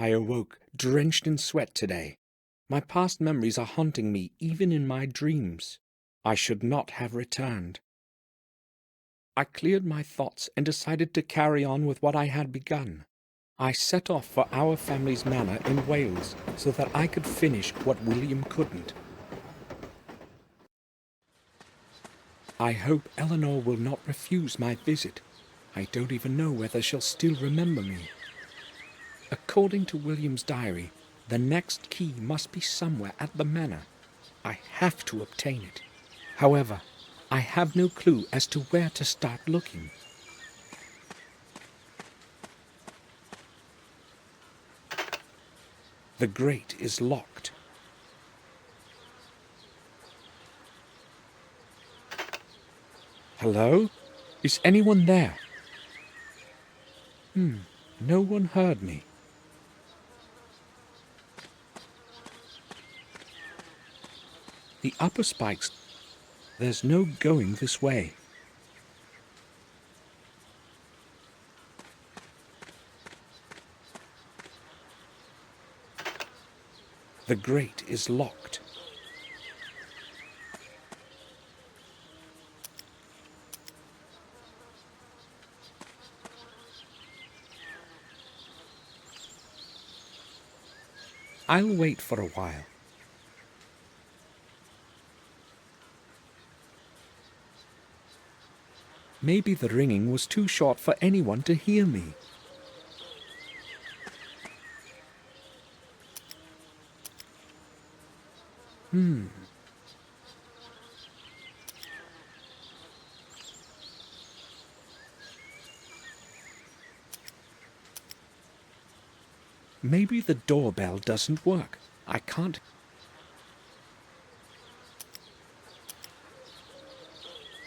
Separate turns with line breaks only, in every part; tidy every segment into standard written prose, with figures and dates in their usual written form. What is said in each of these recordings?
I awoke, drenched in sweat today. My past memories are haunting me even in my dreams. I should not have returned. I cleared my thoughts and decided to carry on with what I had begun. I set off for our family's manor in Wales so that I could finish what William couldn't. I hope Eleanor will not refuse my visit. I don't even know whether she'll still remember me. According to William's diary, the next key must be somewhere at the manor. I have to obtain it. However, I have no clue as to where to start looking. The grate is locked. Hello? Is anyone there? No one heard me. The upper spikes. There's no going this way. The grate is locked. I'll wait for a while. Maybe the ringing was too short for anyone to hear me. Maybe the doorbell doesn't work. I can't.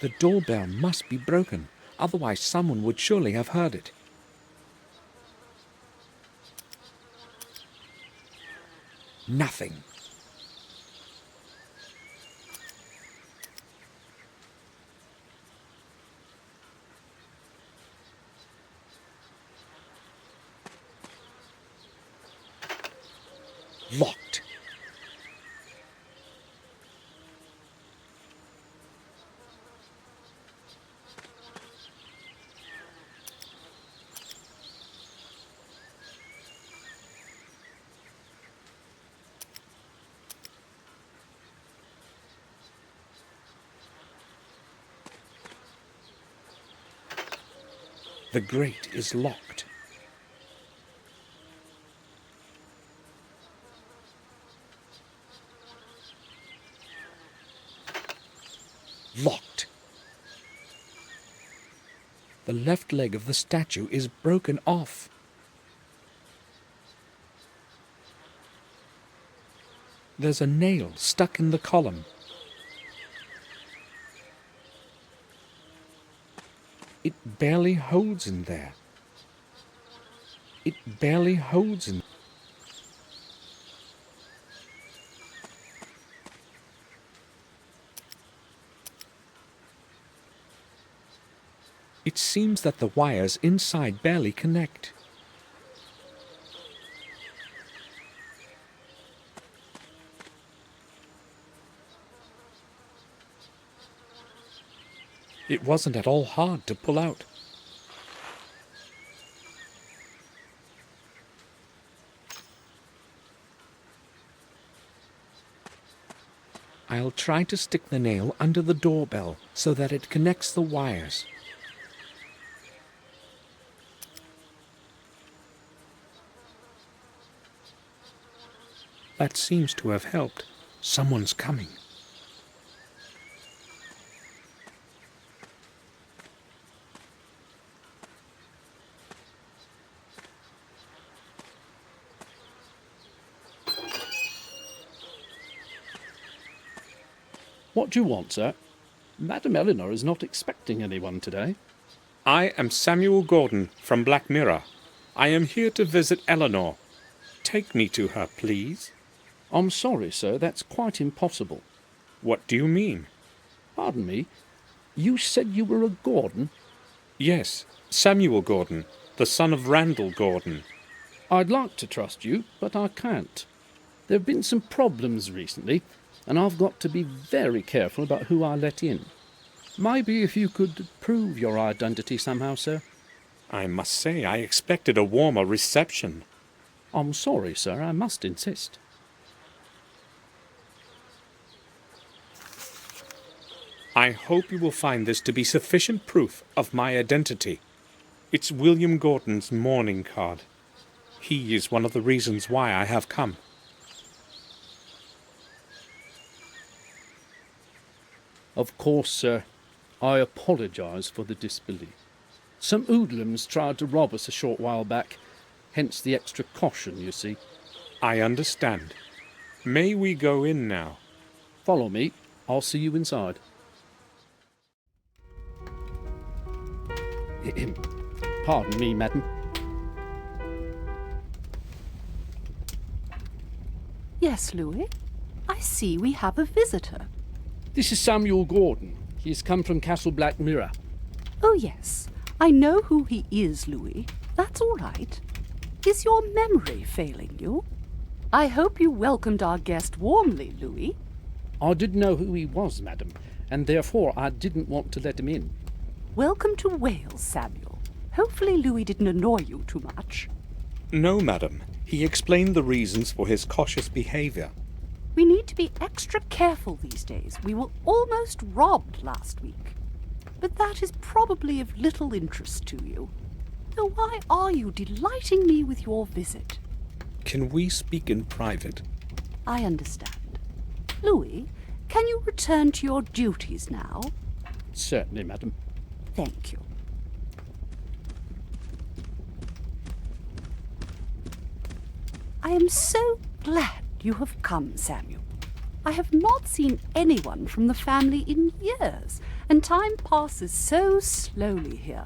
The doorbell must be broken, otherwise someone would surely have heard it. Nothing. Locked. The grate is locked. Locked. The left leg of the statue is broken off. There's a nail stuck in the column. It barely holds in there. It barely holds in. It seems that the wires inside barely connect. It wasn't at all hard to pull out. I'll try to stick the nail under the doorbell so that it connects the wires. That seems to have helped. Someone's coming.
What do you want, sir? Madam Eleanor is not expecting anyone today.
I am Samuel Gordon from Black Mirror. I am here to visit Eleanor. Take me to her, please.
I'm sorry, sir, that's quite impossible.
What do you mean?
Pardon me, you said you were a Gordon?
Yes, Samuel Gordon, the son of Randall Gordon.
I'd like to trust you, but I can't. There have been some problems recently, and I've got to be very careful about who I let in. Maybe if you could prove your identity somehow, sir.
I must say I expected a warmer reception.
I'm sorry, sir, I must insist.
I hope you will find this to be sufficient proof of my identity. It's William Gordon's mourning card. He is one of the reasons why I have come.
Of course, sir. I apologise for the disbelief. Some hoodlums tried to rob us a short while back, hence the extra caution, you see.
I understand. May we go in now?
Follow me. I'll see you inside. Pardon me, madam.
Yes, Louis. I see we have a visitor.
This is Samuel Gordon. He has come from Castle Black Mirror.
Oh, yes. I know who he is, Louis. That's all right. Is your memory failing you? I hope you welcomed our guest warmly, Louis.
I didn't know who he was, madam, and therefore I didn't want to let him in.
Welcome to Wales, Samuel. Hopefully Louis didn't annoy you too much.
No, madam. He explained the reasons for his cautious behaviour.
We need to be extra careful these days. We were almost robbed last week. But that is probably of little interest to you. So why are you delighting me with your visit?
Can we speak in private?
I understand. Louis, can you return to your duties now?
Certainly, madam.
Thank you. I am so glad you have come, Samuel. I have not seen anyone from the family in years, and time passes so slowly here.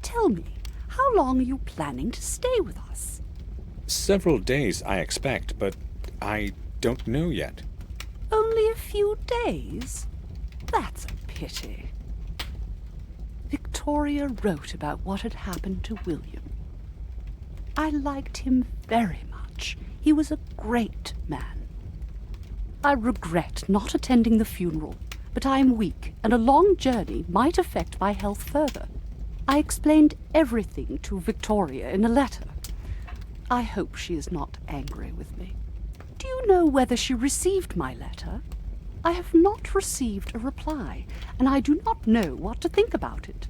Tell me, how long are you planning to stay with us?
Several days, I expect, but I don't know yet.
Only a few days? That's a pity. Victoria wrote about what had happened to William. I liked him very much. He was a great man. I regret not attending the funeral, but I am weak, and a long journey might affect my health further. I explained everything to Victoria in a letter. I hope she is not angry with me. Do you know whether she received my letter? I have not received a reply, and I do not know what to think about it.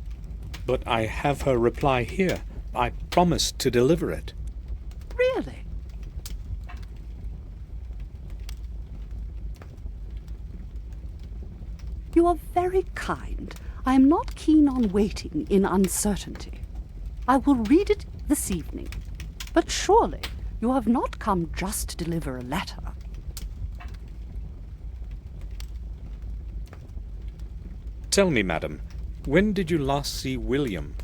But I have her reply here. I promised to deliver it.
Really? You are very kind. I am not keen on waiting in uncertainty. I will read it this evening. But surely you have not come just to deliver a letter.
Tell me, madam, when did you last see William?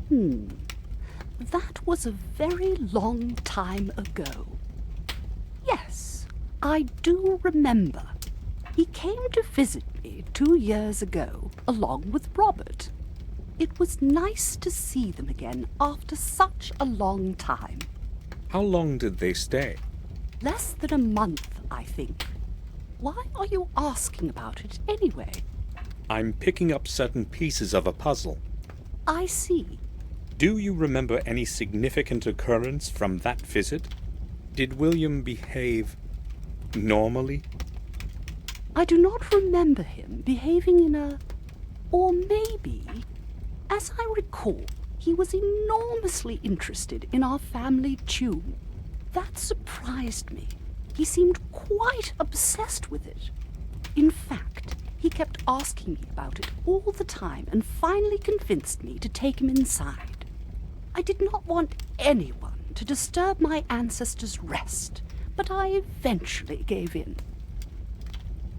That was a very long time ago. Yes, I do remember. He came to visit me 2 years ago, along with Robert. It was nice to see them again after such a long time.
How long did they stay?
Less than a month, I think. Why are you asking about it anyway?
I'm picking up certain pieces of a puzzle.
I see.
Do you remember any significant occurrence from that visit? Did William behave normally?
I do not remember him behaving in a... Or maybe, as I recall, he was enormously interested in our family tune. That surprised me. He seemed quite obsessed with it. In fact, he kept asking me about it all the time and finally convinced me to take him inside. I did not want anyone to disturb my ancestors' rest, but I eventually gave in.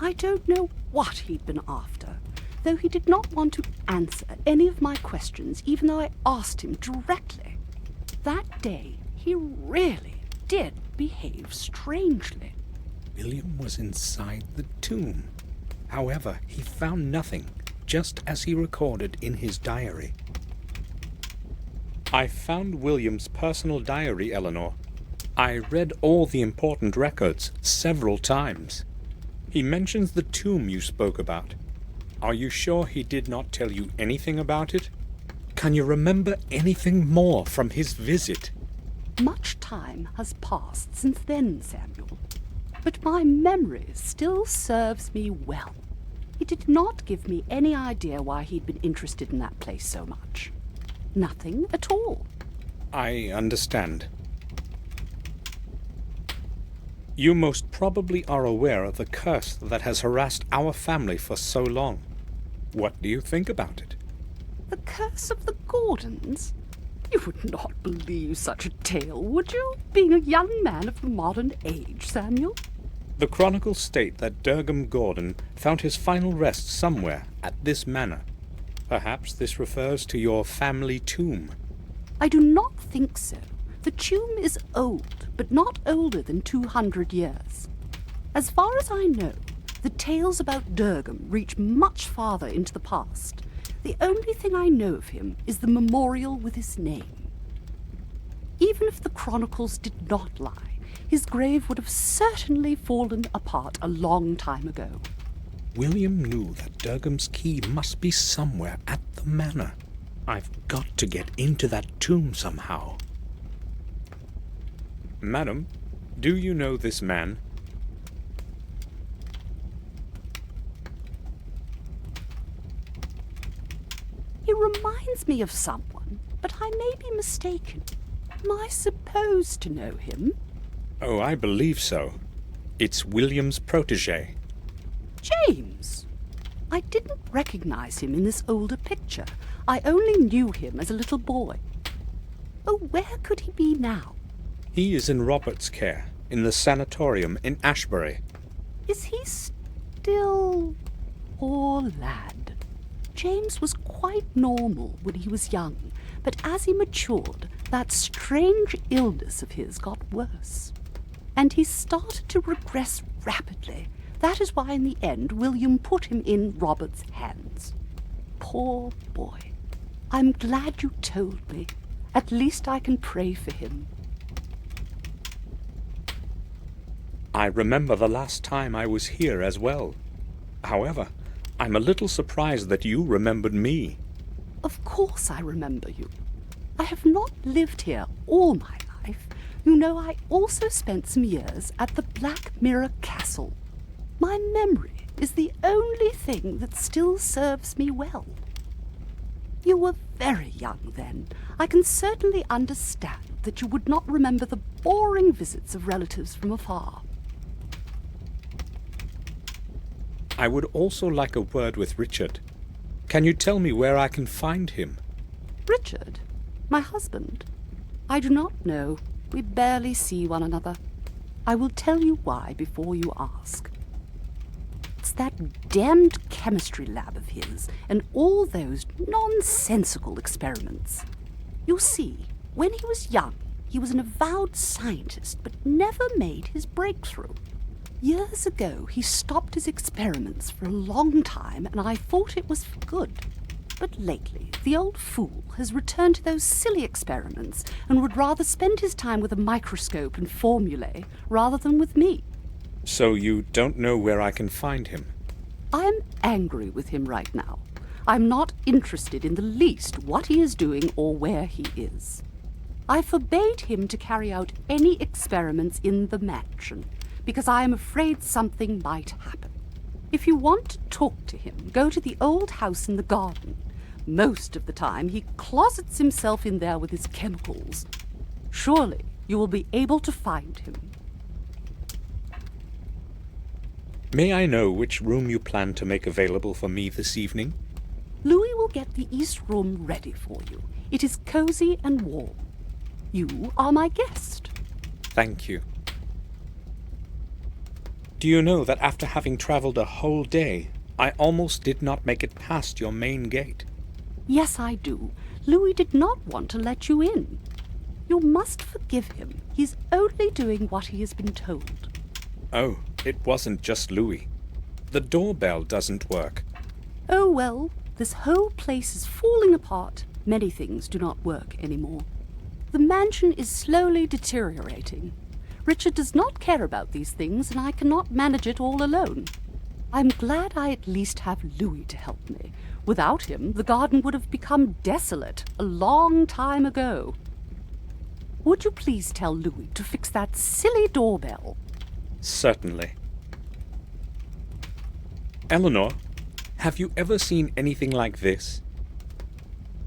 I don't know what he'd been after, though he did not want to answer any of my questions, even though I asked him directly. That day, he really did behave strangely.
William was inside the tomb. However, he found nothing, just as he recorded in his diary. I found William's personal diary, Eleanor. I read all the important records several times. He mentions the tomb you spoke about. Are you sure he did not tell you anything about it? Can you remember anything more from his visit?
Much time has passed since then, Samuel, but my memory still serves me well. He did not give me any idea why he'd been interested in that place so much. Nothing at all.
I understand. You most probably are aware of the curse that has harassed our family for so long. What do you think about it?
The curse of the Gordons? You would not believe such a tale, would you, being a young man of the modern age, Samuel?
The chronicles state that Dergham Gordon found his final rest somewhere at this manor. Perhaps this refers to your family tomb.
I do not think so. The tomb is old, but not older than 200 years. As far as I know, the tales about Dergham reach much farther into the past. The only thing I know of him is the memorial with his name. Even if the chronicles did not lie, his grave would have certainly fallen apart a long time ago.
William knew that Dergham's key must be somewhere at the manor. I've got to get into that tomb somehow. Madam, do you know this man?
He reminds me of someone, but I may be mistaken. Am I supposed to know him?
Oh, I believe so. It's William's protege.
James! I didn't recognize him in this older picture. I only knew him as a little boy. Oh, where could he be now?
He is in Robert's care, in the sanatorium in Ashbury.
Is he still... Poor lad. James was quite normal when he was young, but as he matured, that strange illness of his got worse. And he started to regress rapidly. That is why in the end William put him in Robert's hands. Poor boy. I'm glad you told me. At least I can pray for him.
I remember the last time I was here as well. However, I'm a little surprised that you remembered me.
Of course I remember you. I have not lived here all my life. You know, I also spent some years at the Black Mirror Castle. My memory is the only thing that still serves me well. You were very young then. I can certainly understand that you would not remember the boring visits of relatives from afar.
I would also like a word with Richard. Can you tell me where I can find him?
Richard? My husband? I do not know. We barely see one another. I will tell you why before you ask. It's that damned chemistry lab of his and all those nonsensical experiments. You see, when he was young, he was an avowed scientist but never made his breakthrough. Years ago, he stopped his experiments for a long time, and I thought it was for good. But lately, the old fool has returned to those silly experiments and would rather spend his time with a microscope and formulae rather than with me.
So you don't know where I can find him?
I am angry with him right now. I'm not interested in the least what he is doing or where he is. I forbade him to carry out any experiments in the mansion, because I am afraid something might happen. If you want to talk to him, go to the old house in the garden. Most of the time he closets himself in there with his chemicals. Surely you will be able to find him.
May I know which room you plan to make available for me this evening?
Louis will get the east room ready for you. It is cozy and warm. You are my guest.
Thank you. Do you know that after having travelled a whole day, I almost did not make it past your main gate?
Yes, I do. Louis did not want to let you in. You must forgive him. He's only doing what he has been told.
Oh, it wasn't just Louis. The doorbell doesn't work.
Oh, well, this whole place is falling apart. Many things do not work anymore. The mansion is slowly deteriorating. Richard does not care about these things, and I cannot manage it all alone. I'm glad I at least have Louis to help me. Without him, the garden would have become desolate a long time ago. Would you please tell Louis to fix that silly doorbell?
Certainly. Eleanor, have you ever seen anything like this?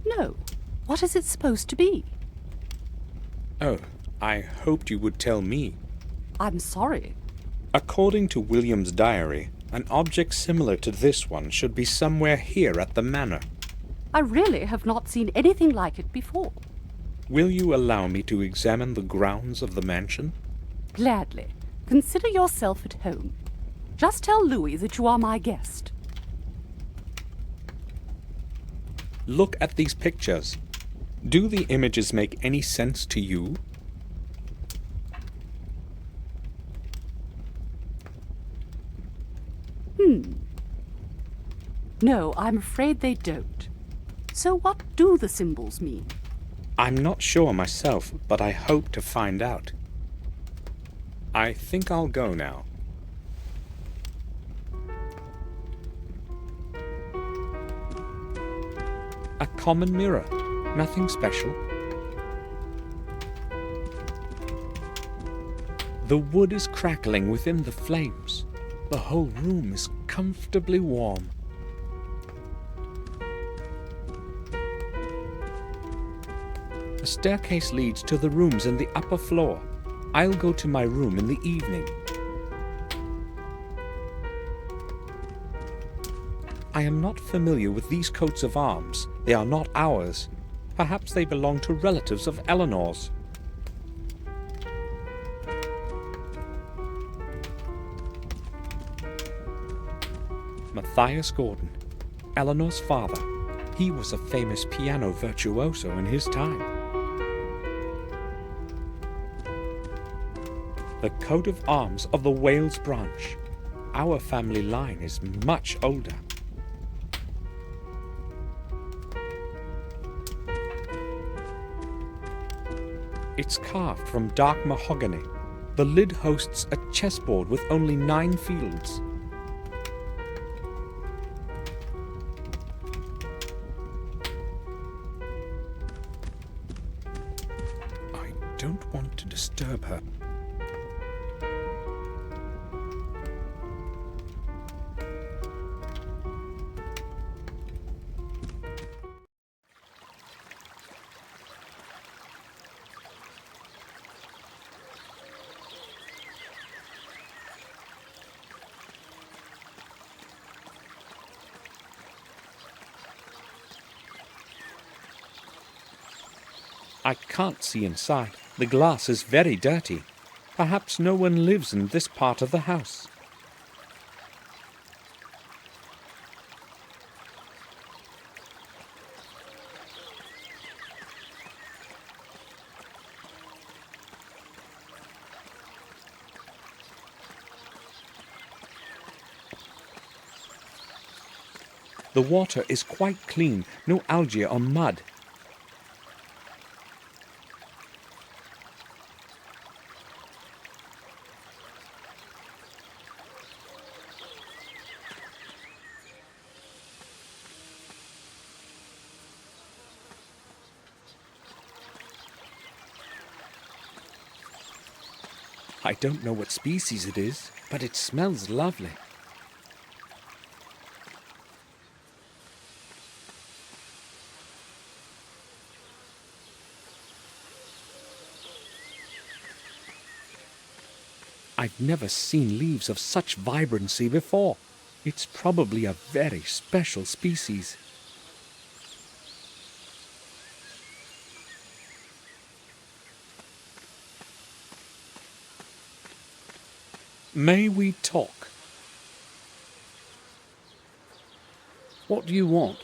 No. What is it supposed to be?
Oh, I hoped you would tell me.
I'm sorry.
According to William's diary, an object similar to this one should be somewhere here at the manor.
I really have not seen anything like it before.
Will you allow me to examine the grounds of the mansion?
Gladly. Consider yourself at home. Just tell Louis that you are my guest.
Look at these pictures. Do the images make any sense to you?
No, I'm afraid they don't. So what do the symbols mean?
I'm not sure myself, but I hope to find out. I think I'll go now. A common mirror, nothing special. The wood is crackling within the flames. The whole room is comfortably warm. A staircase leads to the rooms in the upper floor. I'll go to my room in the evening. I am not familiar with these coats of arms. They are not ours. Perhaps they belong to relatives of Eleanor's. Matthias Gordon, Eleanor's father. He was a famous piano virtuoso in his time. The coat of arms of the Wales branch. Our family line is much older. It's carved from dark mahogany. The lid hosts a chessboard with only 9 fields. I don't want to disturb her. I can't see inside. The glass is very dirty. Perhaps no one lives in this part of the house. The water is quite clean, no algae or mud. I don't know what species it is, but it smells lovely. I've never seen leaves of such vibrancy before. It's probably a very special species. May we talk?
What do you want?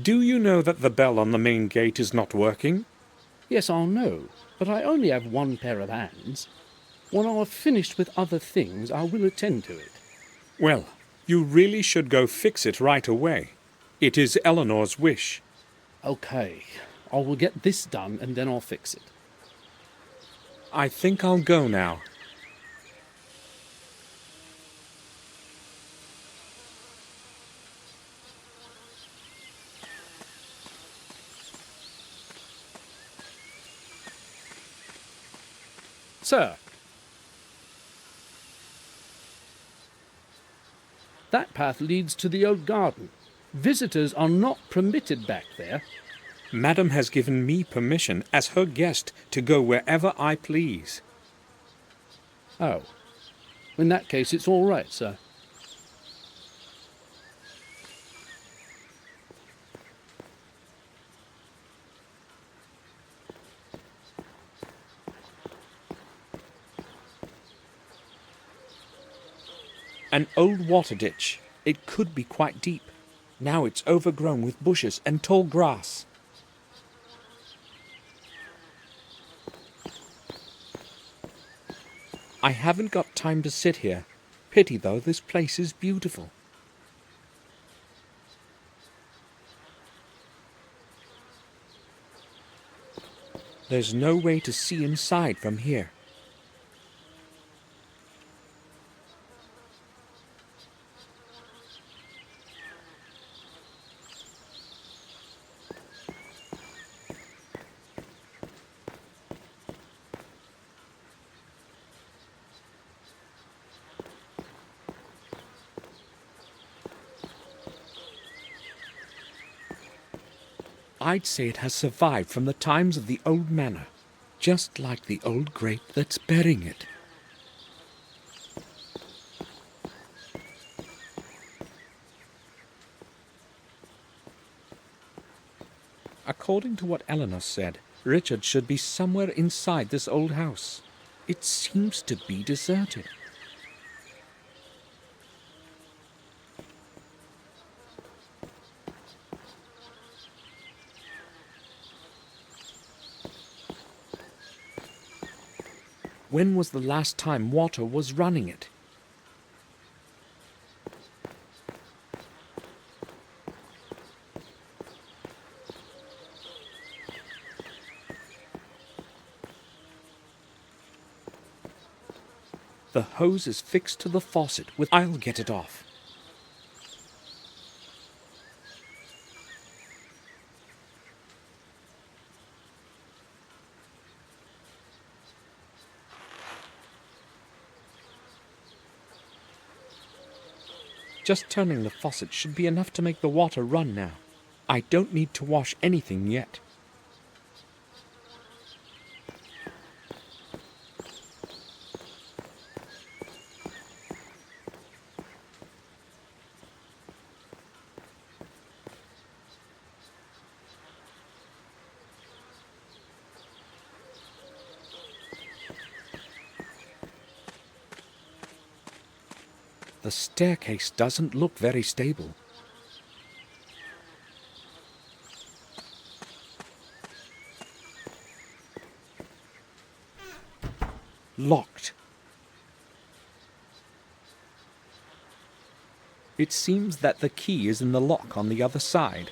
Do you know that the bell on the main gate is not working?
Yes, I'll know, but I only have one pair of hands. When I've finished with other things, I will attend to it.
Well, you really should go fix it right away. It is Eleanor's wish.
Okay, I will get this done and then I'll fix it.
I think I'll go now.
Sir. That path leads to the old garden. Visitors are not permitted back there.
Madam has given me permission as her guest to go wherever I please.
Oh. In that case, it's all right, sir.
An old water ditch. It could be quite deep. Now it's overgrown with bushes and tall grass. I haven't got time to sit here. Pity though, this place is beautiful. There's no way to see inside from here. I'd say it has survived from the times of the old manor, just like the old grape that's bearing it. According to what Eleanor said, Richard should be somewhere inside this old house. It seems to be deserted. When was the last time water was running it? The hose is fixed to the faucet with I'll get it off. Just turning the faucet should be enough to make the water run now. I don't need to wash anything yet. The staircase doesn't look very stable. Locked. It seems that the key is in the lock on the other side.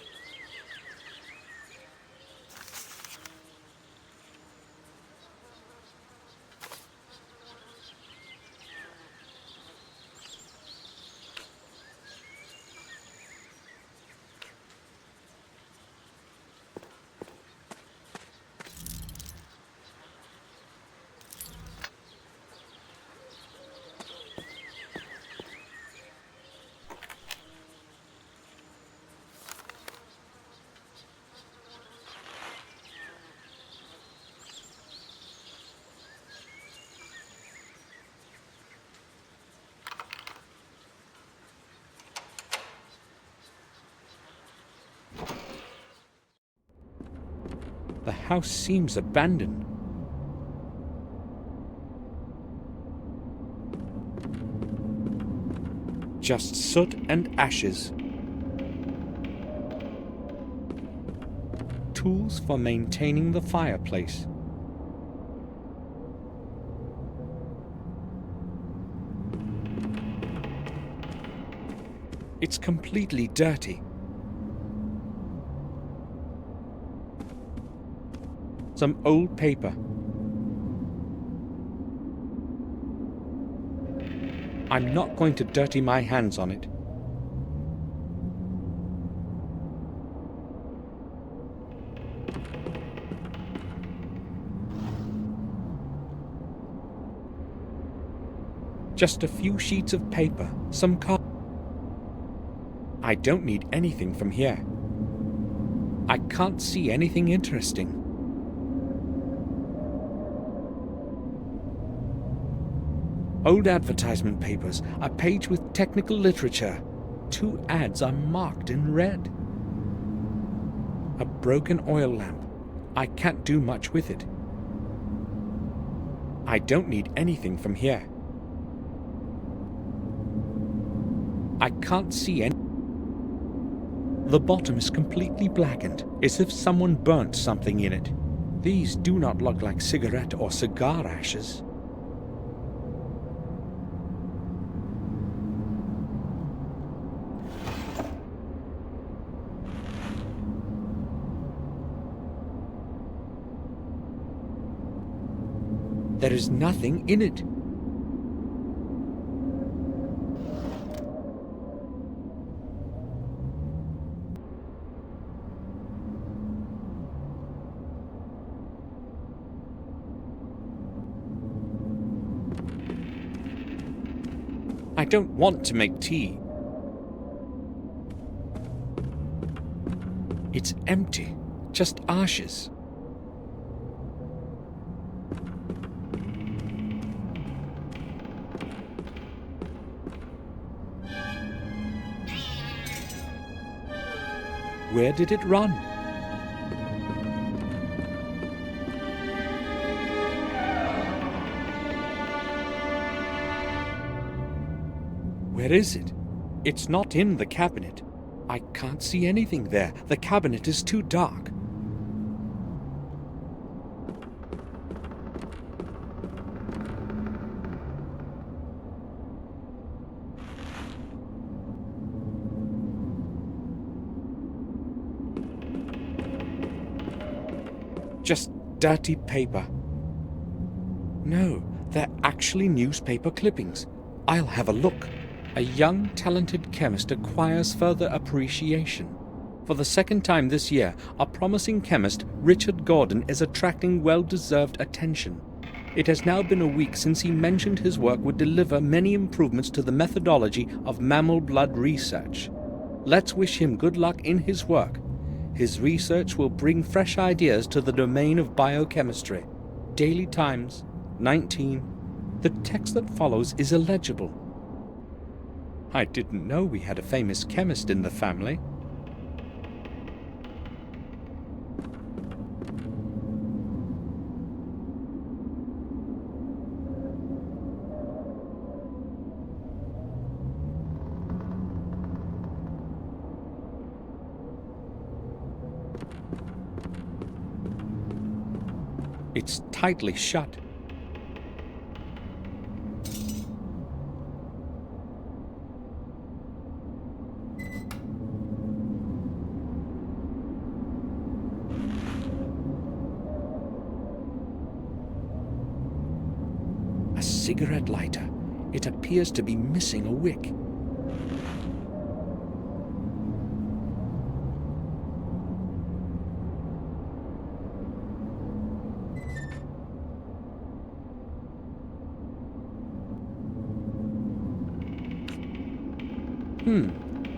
The house seems abandoned. Just soot and ashes. Tools for maintaining the fireplace. It's completely dirty. some old paper. I'm not going to dirty my hands on it. Just a few sheets of paper, some cards. I don't need anything from here. I can't see anything interesting. Old advertisement papers, a page with technical literature. 2 ads are marked in red. A broken oil lamp. I can't do much with it. I don't need anything from here. I can't see any. The bottom is completely blackened, as if someone burnt something in it. These do not look like cigarette or cigar ashes. There is nothing in it. I don't want to make tea. It's empty, just ashes. Where did it run? Where is it? It's not in the cabinet. I can't see anything there. The cabinet is too dark. Just dirty paper. No, they're actually newspaper clippings. I'll have a look. A young, talented chemist acquires further appreciation. For the second time this year, a promising chemist, Richard Gordon, is attracting well-deserved attention. It has now been a week since he mentioned his work would deliver many improvements to the methodology of mammal blood research. Let's wish him good luck in his work. His research will bring fresh ideas to the domain of biochemistry. Daily Times, 19. The text that follows is illegible. I didn't know we had a famous chemist in the family. It's tightly shut. A cigarette lighter. It appears to be missing a wick.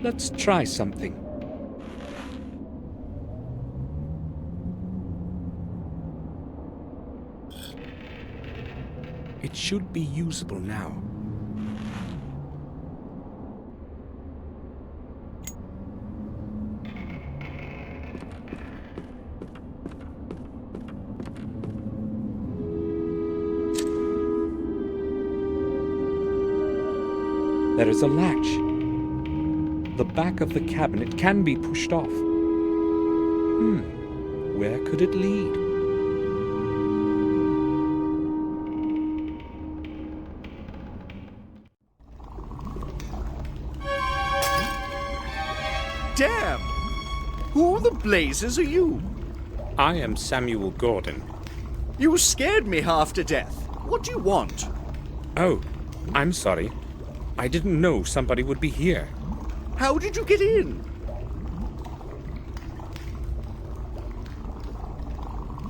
Let's try something. It should be usable now. There is a latch. The back of the cabinet can be pushed off. Where could it lead?
Damn! Who the blazes are you?
I am Samuel Gordon,
You scared me half to death. What do you want?
Oh, I'm sorry. I didn't know somebody would be here.
How did you get in?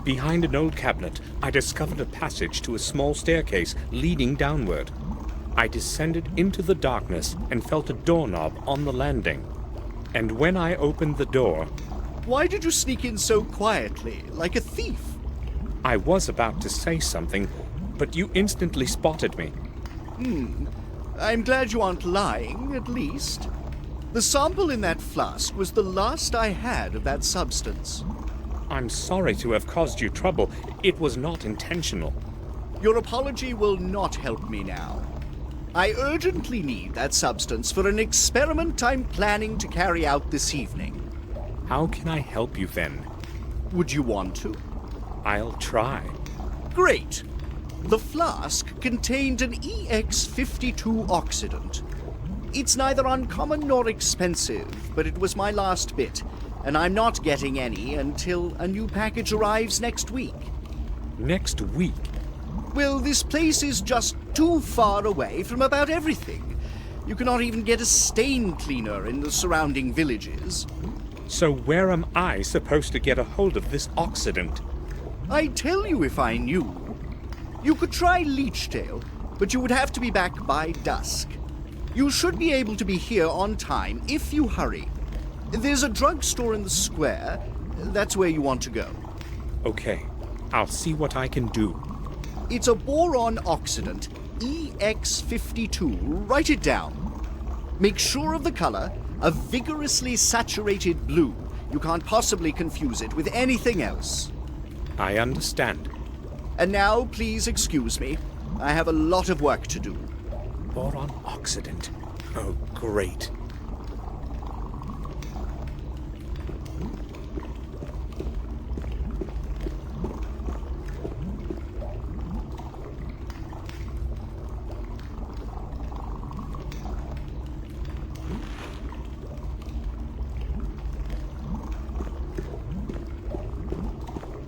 Behind an old cabinet, I discovered a passage to a small staircase leading downward. I descended into the darkness and felt a doorknob on the landing. And when I opened the door,
Why did you sneak in so quietly, like a thief?
I was about to say something, but you instantly spotted me.
I'm glad you aren't lying, at least. The sample in that flask was the last I had of that substance.
I'm sorry to have caused you trouble. It was not intentional.
Your apology will not help me now. I urgently need that substance for an experiment I'm planning to carry out this evening.
How can I help you then?
Would you want to?
I'll try.
Great! The flask contained an EX52 oxidant. It's neither uncommon nor expensive, but it was my last bit, and I'm not getting any until a new package arrives next week.
Next week?
Well, this place is just too far away from about everything. You cannot even get a stain cleaner in the surrounding villages.
So where am I supposed to get a hold of this oxidant?
I'd tell you if I knew. You could try Leechdale, but you would have to be back by dusk. You should be able to be here on time if you hurry. There's a drugstore in the square. That's where you want to go.
Okay, I'll see what I can do.
It's a boron oxidant, EX52. Write it down. Make sure of the color, a vigorously saturated blue. You can't possibly confuse it with anything else.
I understand.
And now, please excuse me. I have a lot of work to do.
Boron oxidant. Oh, great.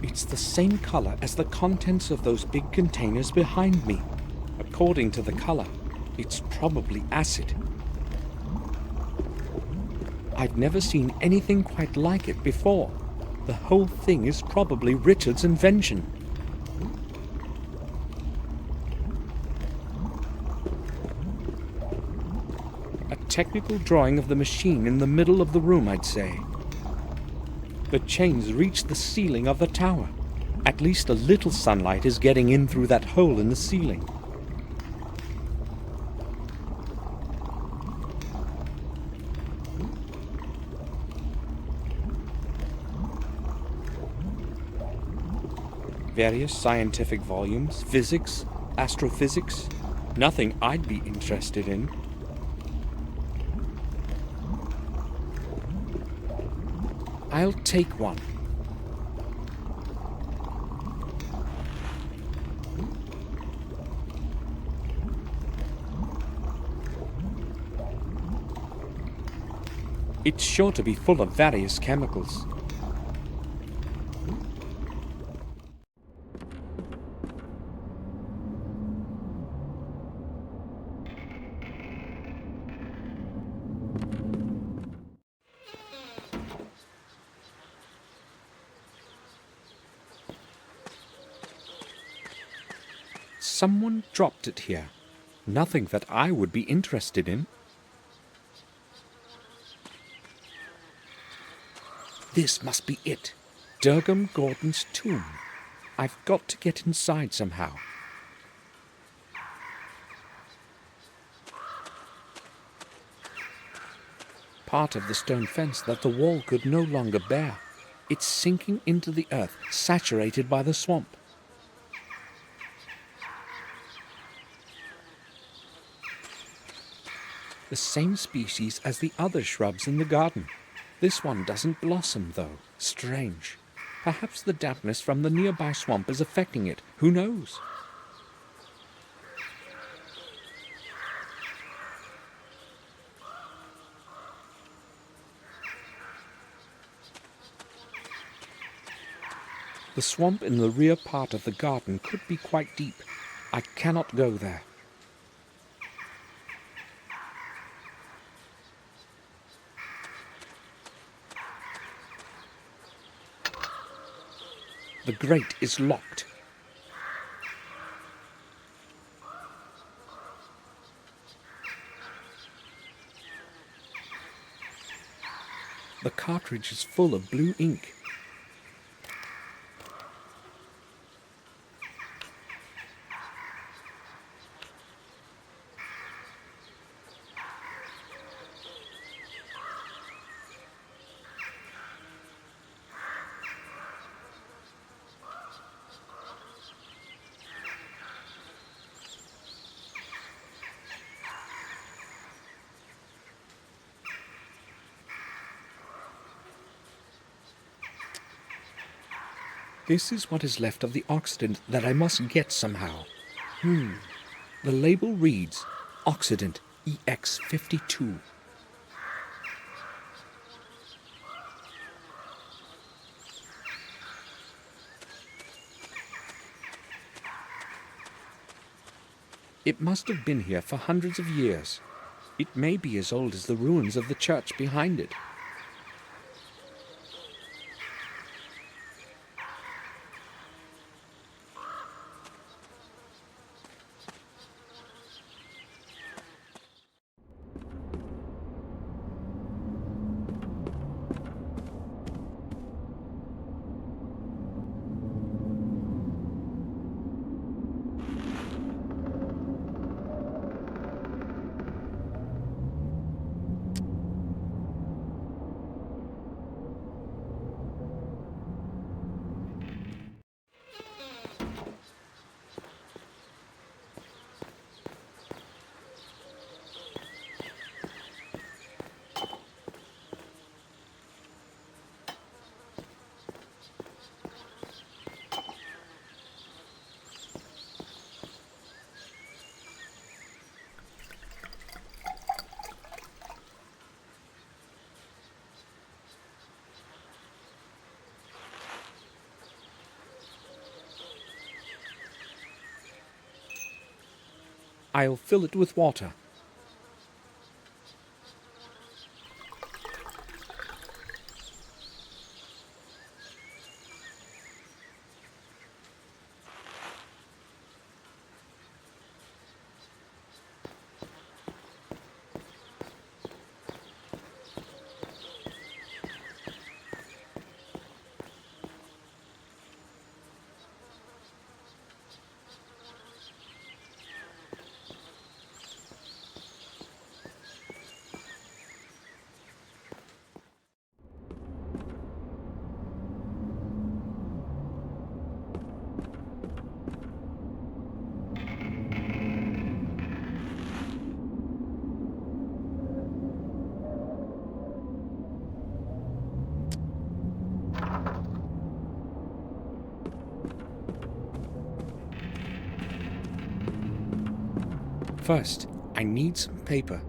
It's the same color as the contents of those big containers behind me. According to the color, it's probably acid. I've never seen anything quite like it before. The whole thing is probably Richard's invention. A technical drawing of the machine in the middle of the room, I'd say. The chains reach the ceiling of the tower. At least a little sunlight is getting in through that hole in the ceiling. Various scientific volumes, physics, astrophysics. Nothing I'd be interested in. I'll take one. It's sure to be full of various chemicals. Someone dropped it here. Nothing that I would be interested in. This must be it. Durgam Gordon's tomb. I've got to get inside somehow. Part of the stone fence that the wall could no longer bear. It's sinking into the earth, saturated by the swamp. The same species as the other shrubs in the garden. This one doesn't blossom, though. Strange. Perhaps the dampness from the nearby swamp is affecting it. Who knows? The swamp in the rear part of the garden could be quite deep. I cannot go there. The grate is locked. The cartridge is full of blue ink. This is what is left of the oxidant that I must get somehow. The label reads Oxidant EX52. It must have been here for hundreds of years. It may be as old as the ruins of the church behind it. I'll fill it with water. First, I need some paper.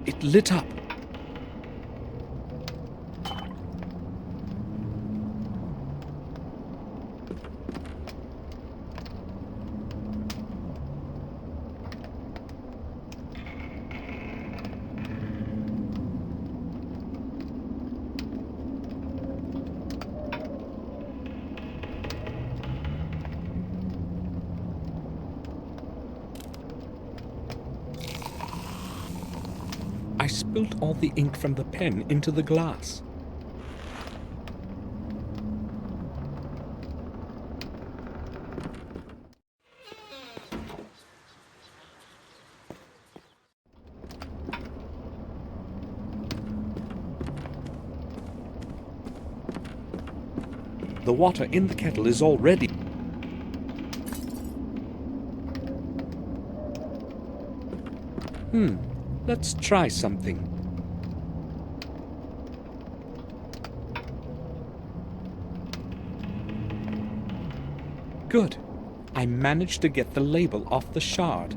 It lit up. I spilt all the ink from the pen into the glass. The water in the kettle is already... Let's try something. Good. I managed to get the label off the shard.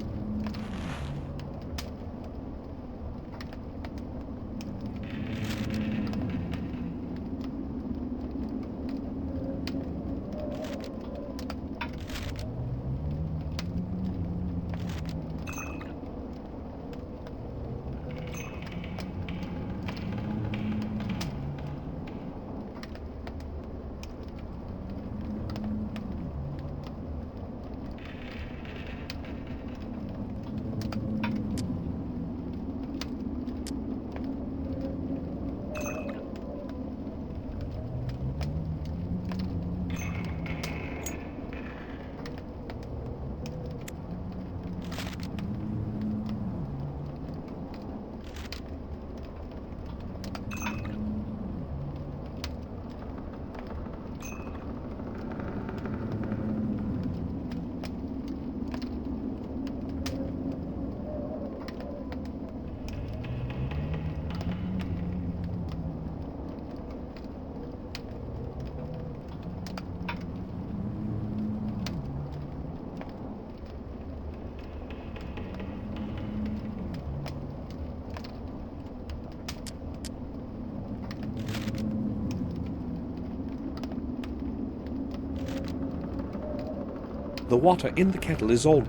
The water in the kettle is all...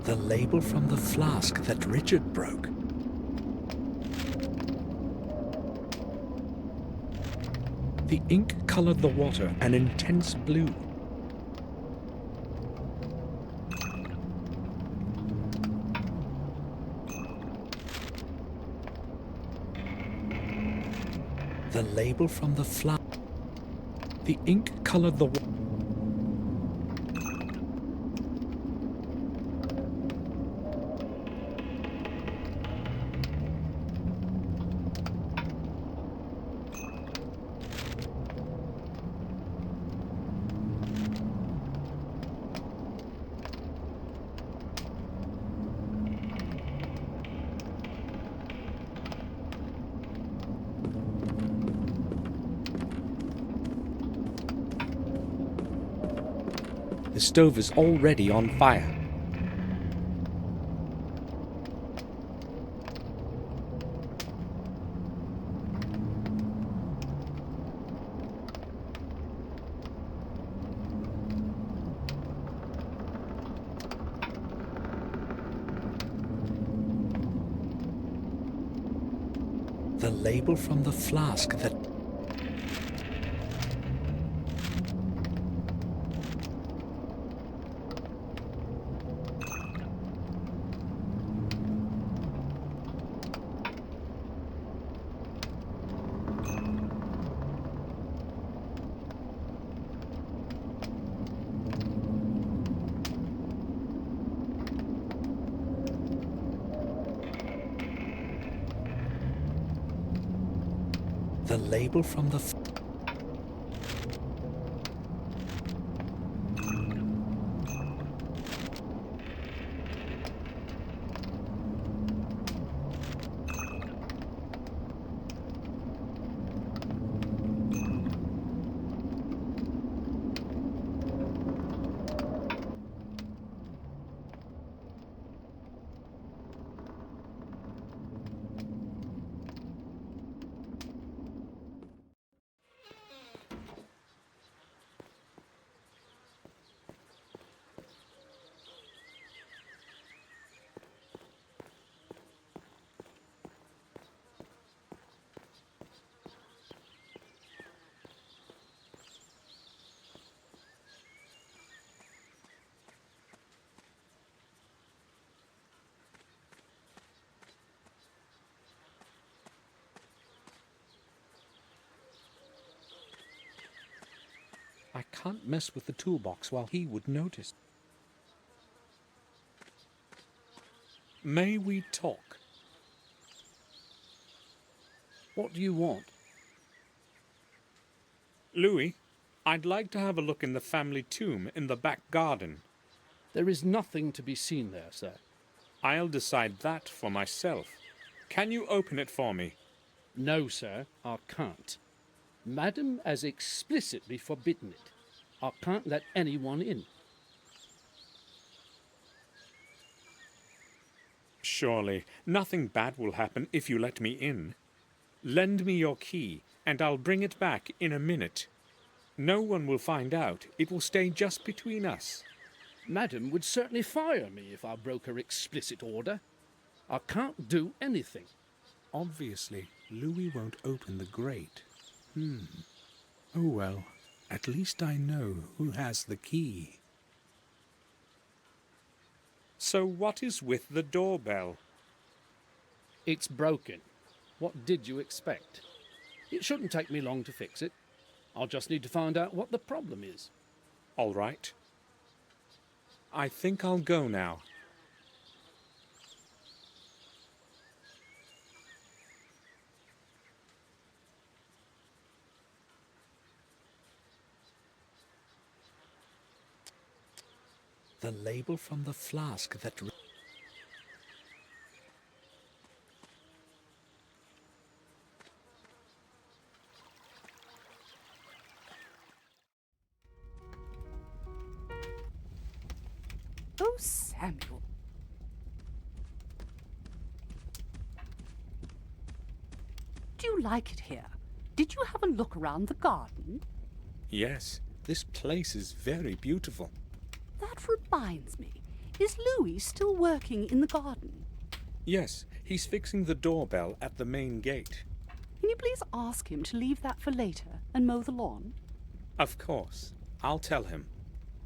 The label from the flask that Richard broke. The ink colored the water an intense blue. The label from the flask. The ink colored the water. The stove is already on fire. The label from the flask that... The label from the... can't mess with the toolbox while he would notice. May we talk?
What do you want?
Louis, I'd like to have a look in the family tomb in the back garden.
There is nothing to be seen there, sir.
I'll decide that for myself. Can you open it for me?
No, sir, I can't. Madam has explicitly forbidden it. I can't let anyone in.
Surely, nothing bad will happen if you let me in. Lend me your key, and I'll bring it back in a minute. No one will find out. It will stay just between us.
Madam would certainly fire me if I broke her explicit order. I can't do anything.
Obviously, Louis won't open the grate. Oh well, at least I know who has the key. So what is with the doorbell?
It's broken. What did you expect? It shouldn't take me long to fix it. I'll just need to find out what the problem is.
All right. I think I'll go now. The label from the flask that...
Oh, Samuel. Do you like it here? Did you have a look around the garden?
Yes, this place is very beautiful.
That reminds me. Is Louis still working in the garden?
Yes, he's fixing the doorbell at the main gate.
Can you please ask him to leave that for later and mow the lawn?
Of course. I'll tell him.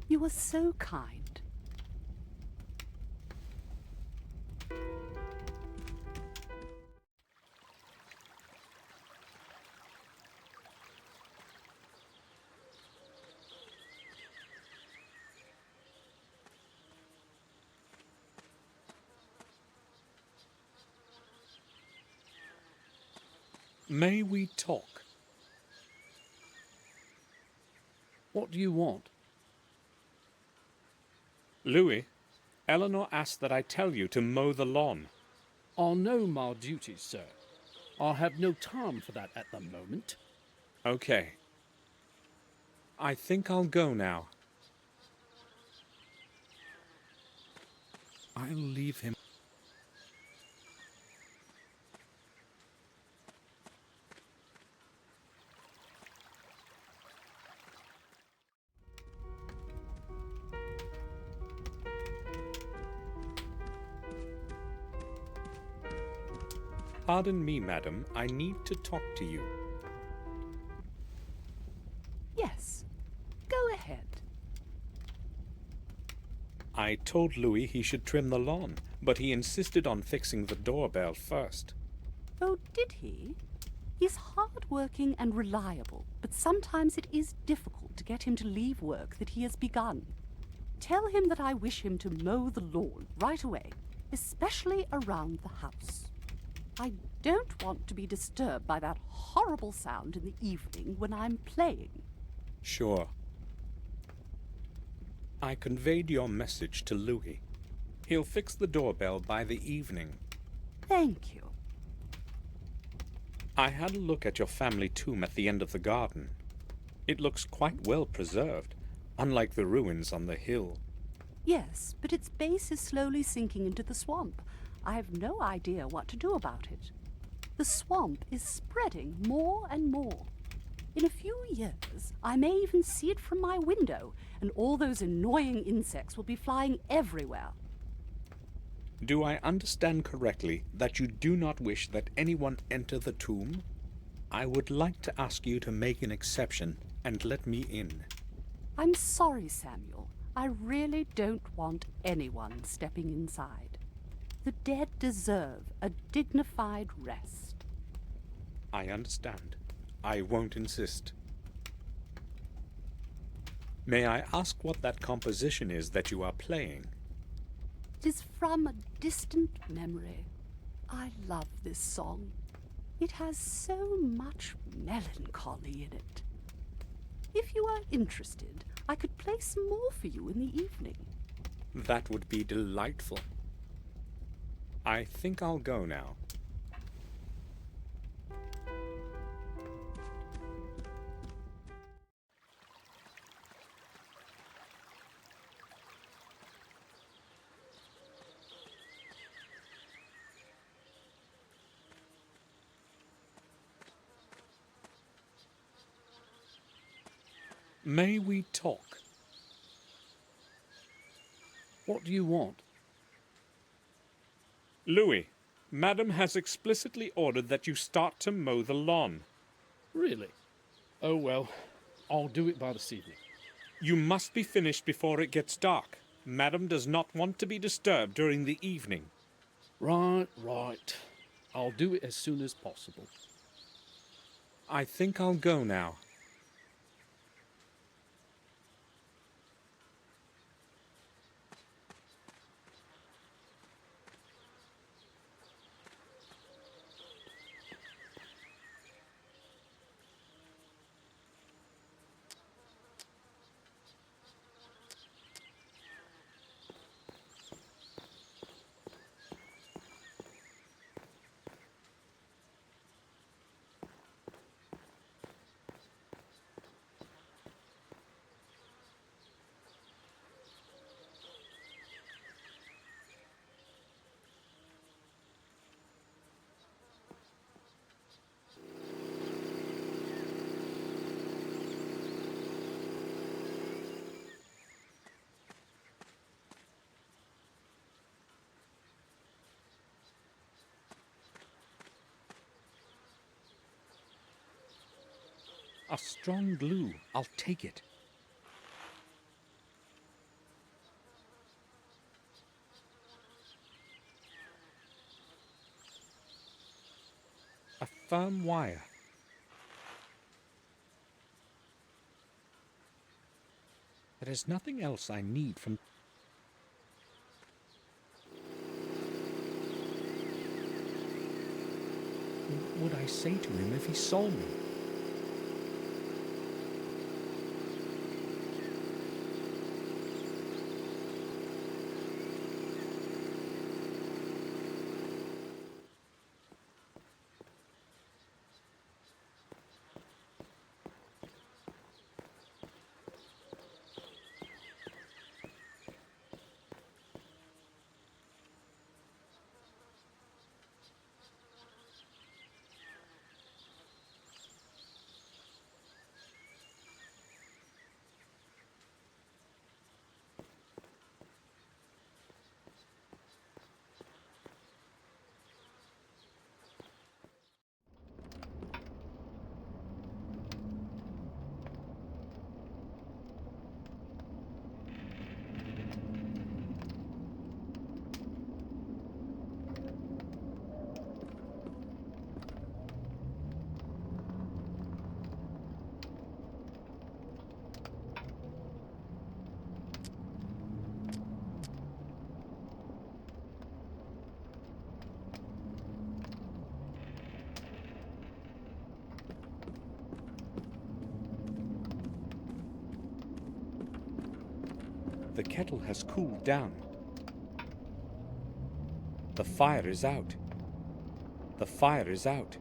You are so kind.
May we talk?
What do you want?
Louis, Eleanor asked that I tell you to mow the lawn.
I know my duties, sir. I have no time for that at the moment.
Okay. I think I'll go now. I'll leave him. Pardon me, madam. I need to talk to you.
Yes. Go ahead.
I told Louis he should trim the lawn, but he insisted on fixing the doorbell first.
Oh, did he? He's hard-working and reliable, but sometimes it is difficult to get him to leave work that he has begun. Tell him that I wish him to mow the lawn right away, especially around the house. I don't want to be disturbed by that horrible sound in the evening when I'm playing.
Sure. I conveyed your message to Louis. He'll fix the doorbell by the evening.
Thank you.
I had a look at your family tomb at the end of the garden. It looks quite well preserved, unlike the ruins on the hill.
Yes, but its base is slowly sinking into the swamp. I have no idea what to do about it. The swamp is spreading more and more. In a few years, I may even see it from my window, and all those annoying insects will be flying everywhere.
Do I understand correctly that you do not wish that anyone enter the tomb? I would like to ask you to make an exception and let me in.
I'm sorry, Samuel. I really don't want anyone stepping inside. The dead deserve a dignified rest.
I understand. I won't insist. May I ask what that composition is that you are playing?
'Tis from a distant memory. I love this song. It has so much melancholy in it. If you are interested, I could play some more for you in the evening.
That would be delightful. I think I'll go now. May we talk?
What do you want?
Louis, Madam has explicitly ordered that you start to mow the lawn.
Really? Oh, well, I'll do it by this evening.
You must be finished before it gets dark. Madam does not want to be disturbed during the evening.
Right. I'll do it as soon as possible.
I think I'll go now. A strong glue. I'll take it. A firm wire. There is nothing else I need from... What would I say to him if he saw me? The kettle has cooled down. The fire is out. The fire is out.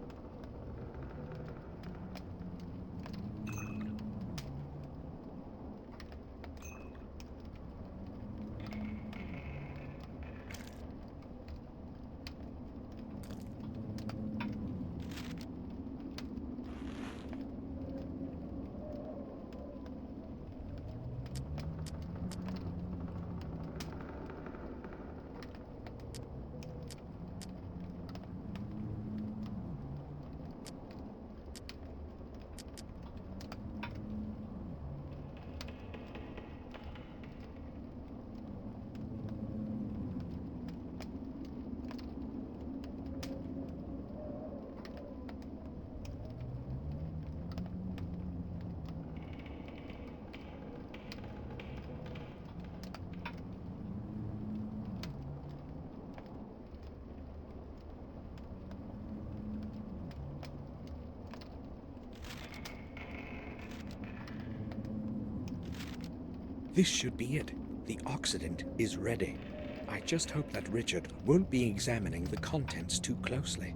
This should be it. The Occident is ready. I just hope that Richard won't be examining the contents too closely.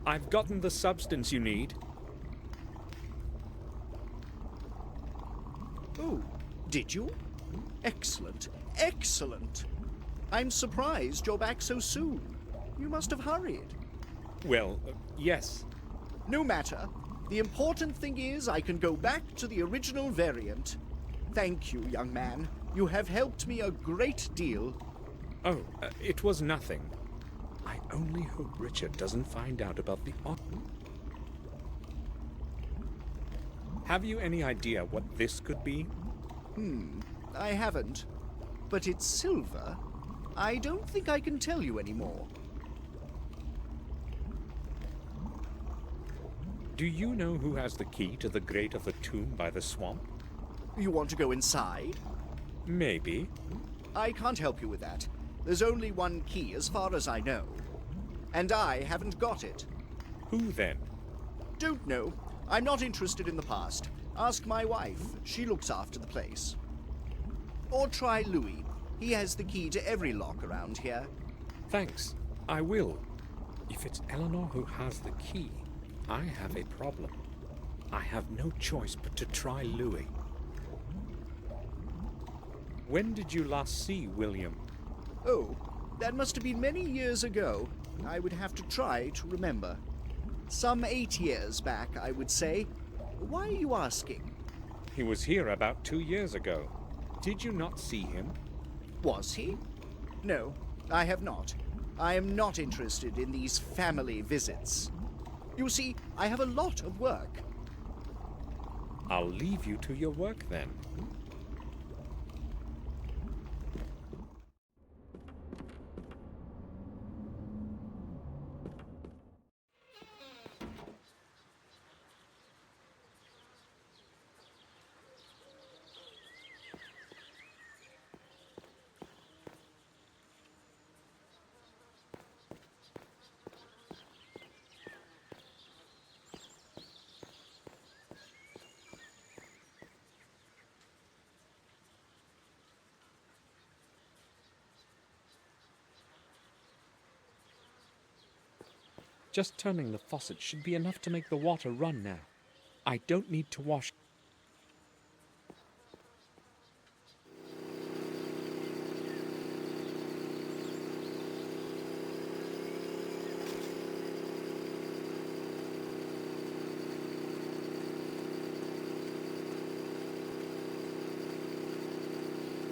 I've gotten the substance you need.
Oh, did you? Excellent, excellent. I'm surprised you're back so soon. You must have hurried.
Well, yes.
No matter. The important thing is I can go back to the original variant. Thank you, young man. You have helped me a great deal.
Oh, it was nothing. I only hope Richard doesn't find out about the... Have you any idea what this could be?
I haven't. But it's silver. I don't think I can tell you anymore.
Do you know who has the key to the grate of the tomb by the swamp?
You want to go inside?
Maybe.
I can't help you with that. There's only one key as far as I know. And I haven't got it.
Who then?
Don't know. I'm not interested in the past. Ask my wife. She looks after the place. Or try Louis. He has the key to every lock around here.
Thanks. I will. If it's Eleanor who has the key, I have a problem. I have no choice but to try Louis. When did you last see William?
Oh, that must have been many years ago. I would have to try to remember. Some 8 years back, I would say. Why are you asking?
He was here about 2 years ago. Did you not see him?
Was he? No, I have not. I am not interested in these family visits. You see, I have a lot of work.
I'll leave you to your work then. Just turning the faucet should be enough to make the water run now. I don't need to wash.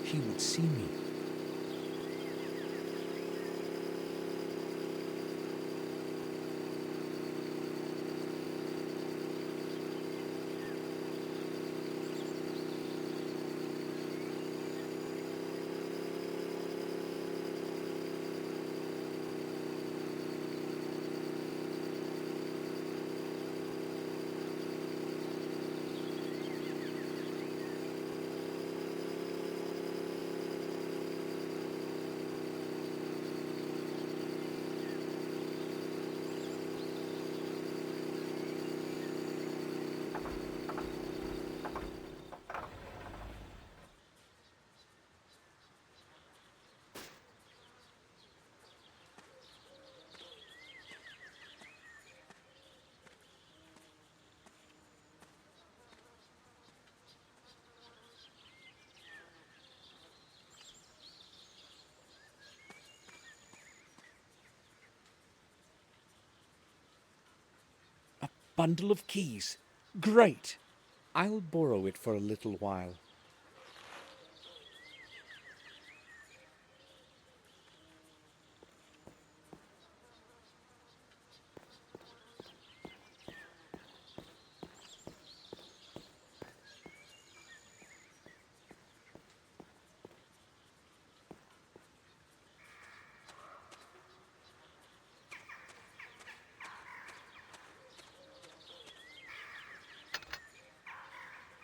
He would see me. Bundle of keys. Great! I'll borrow it for a little while.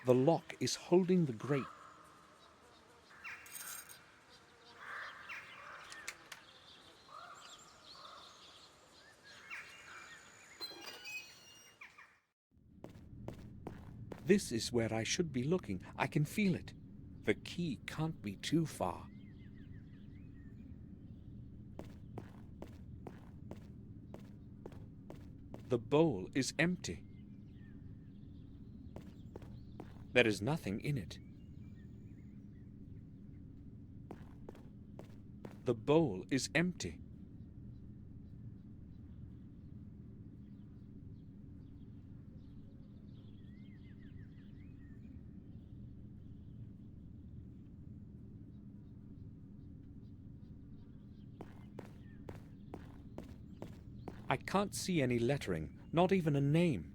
The lock is holding the grate. This is where I should be looking. I can feel it. The key can't be too far. The bowl is empty. There is nothing in it. The bowl is empty. I can't see any lettering, not even a name.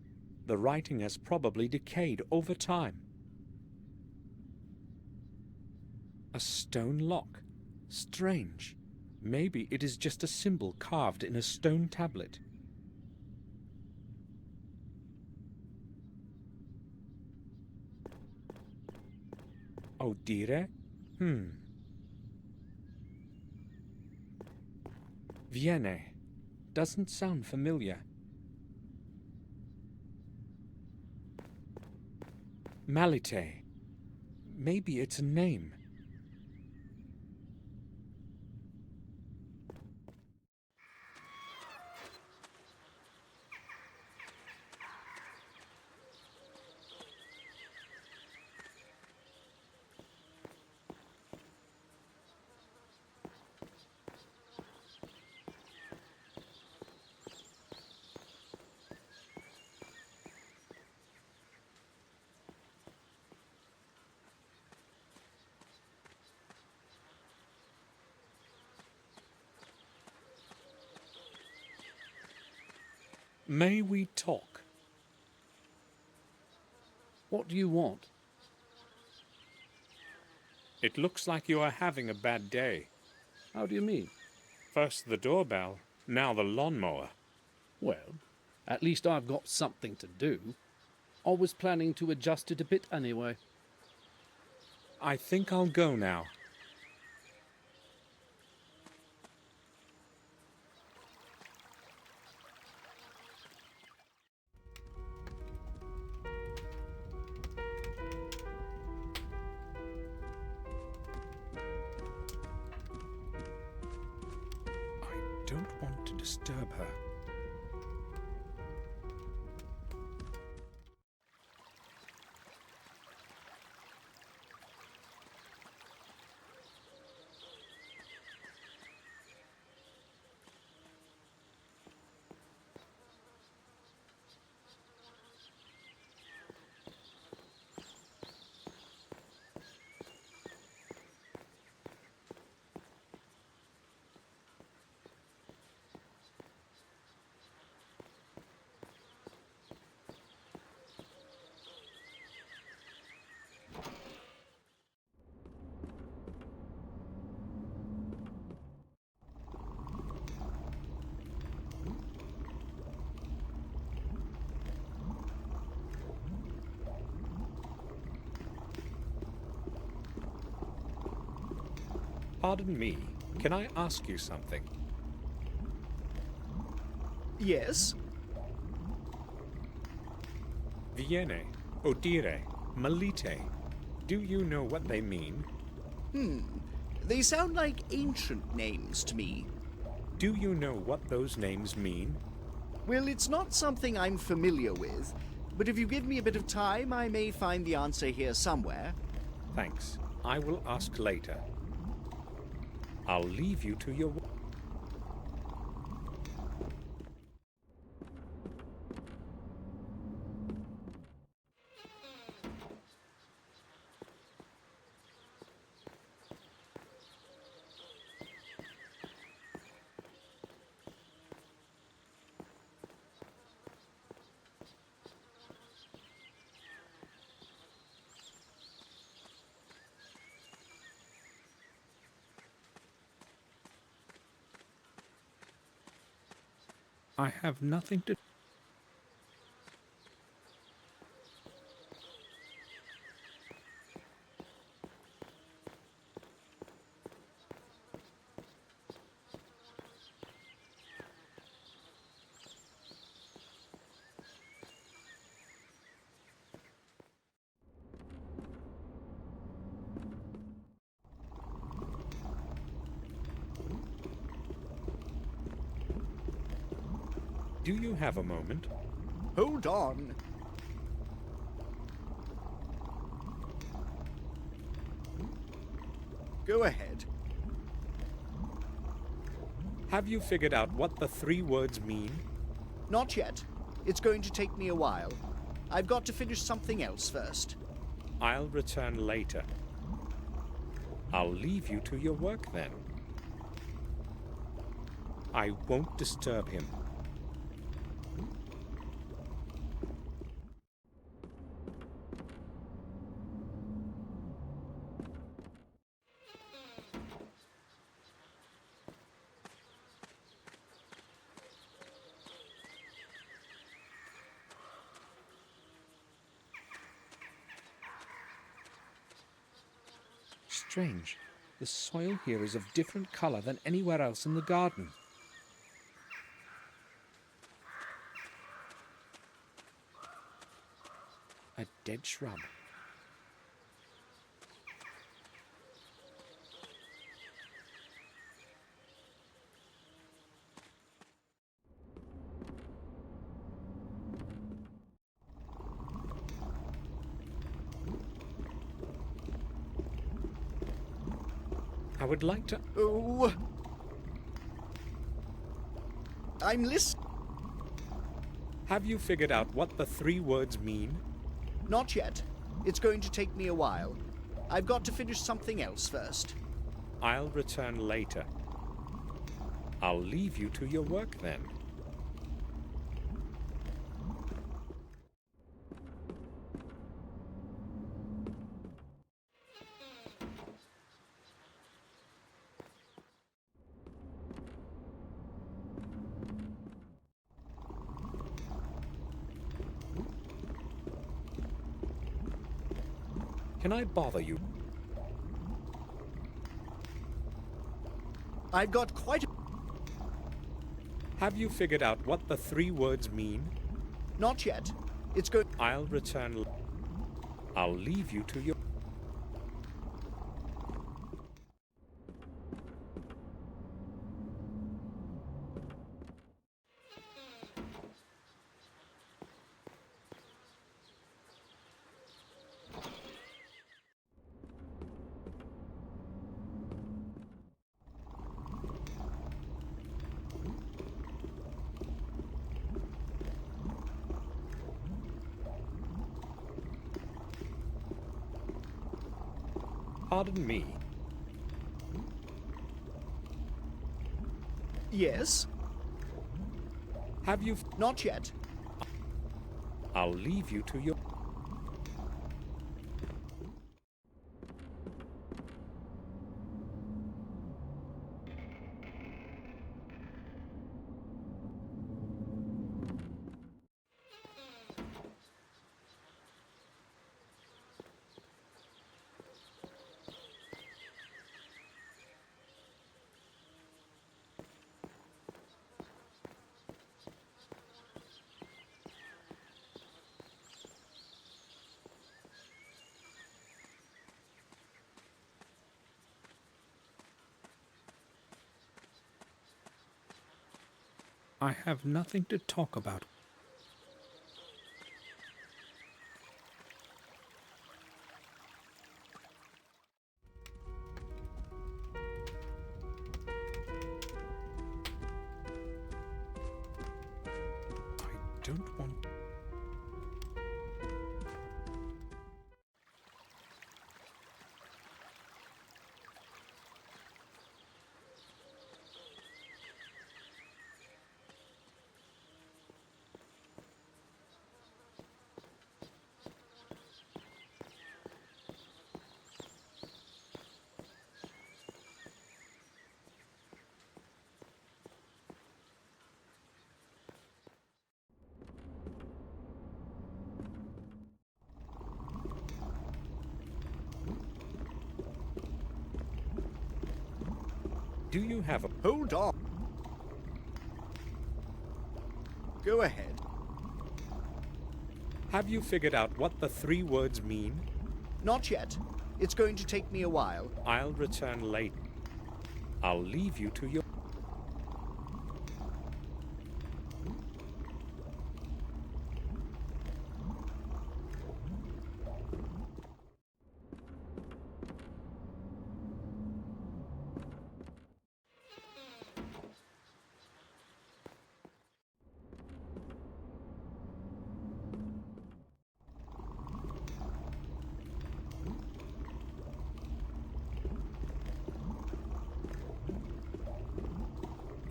The writing has probably decayed over time. A stone lock. Strange. Maybe it is just a symbol carved in a stone tablet. Oh, dire? Viene. Doesn't sound familiar. Malite. Maybe it's a name. May we talk?
What do you want?
It looks like you are having a bad day.
How do you mean?
First the doorbell, now the lawnmower.
Well, at least I've got something to do. I was planning to adjust it a bit anyway.
I think I'll go now. I don't want to disturb her. Pardon me, can I ask you something?
Yes?
Viene, odire, malite. Do you know what they mean?
They sound like ancient names to me.
Do you know what those names mean?
Well, it's not something I'm familiar with, but if you give me a bit of time, I may find the answer here somewhere.
Thanks. I will ask later. I'll leave you to your... I have nothing to... Do you have a moment?
Hold on. Go ahead.
Have you figured out what the 3 words mean?
Not yet. It's going to take me a while. I've got to finish something else first.
I'll return later. I'll leave you to your work then. I won't disturb him. Strange. The soil here is of different color than anywhere else in the garden. A dead shrub. I would like to...
Oh. I'm listening.
Have you figured out what the 3 words mean?
Not yet. It's going to take me a while. I've got to finish something else first.
I'll return later. I'll leave you to your work then. Can I bother you?
I've got quite a...
Have you figured out what the 3 words mean?
Not yet. It's going...
I'll return. I'll leave you to your... Pardon me.
Yes?
Have you...
Not yet.
I'll leave you to your... I have nothing to talk about. I don't want... Do you have a...
Hold on. Go ahead.
Have you figured out what the 3 words mean?
Not yet. It's going to take me a while.
I'll return late. I'll leave you to your...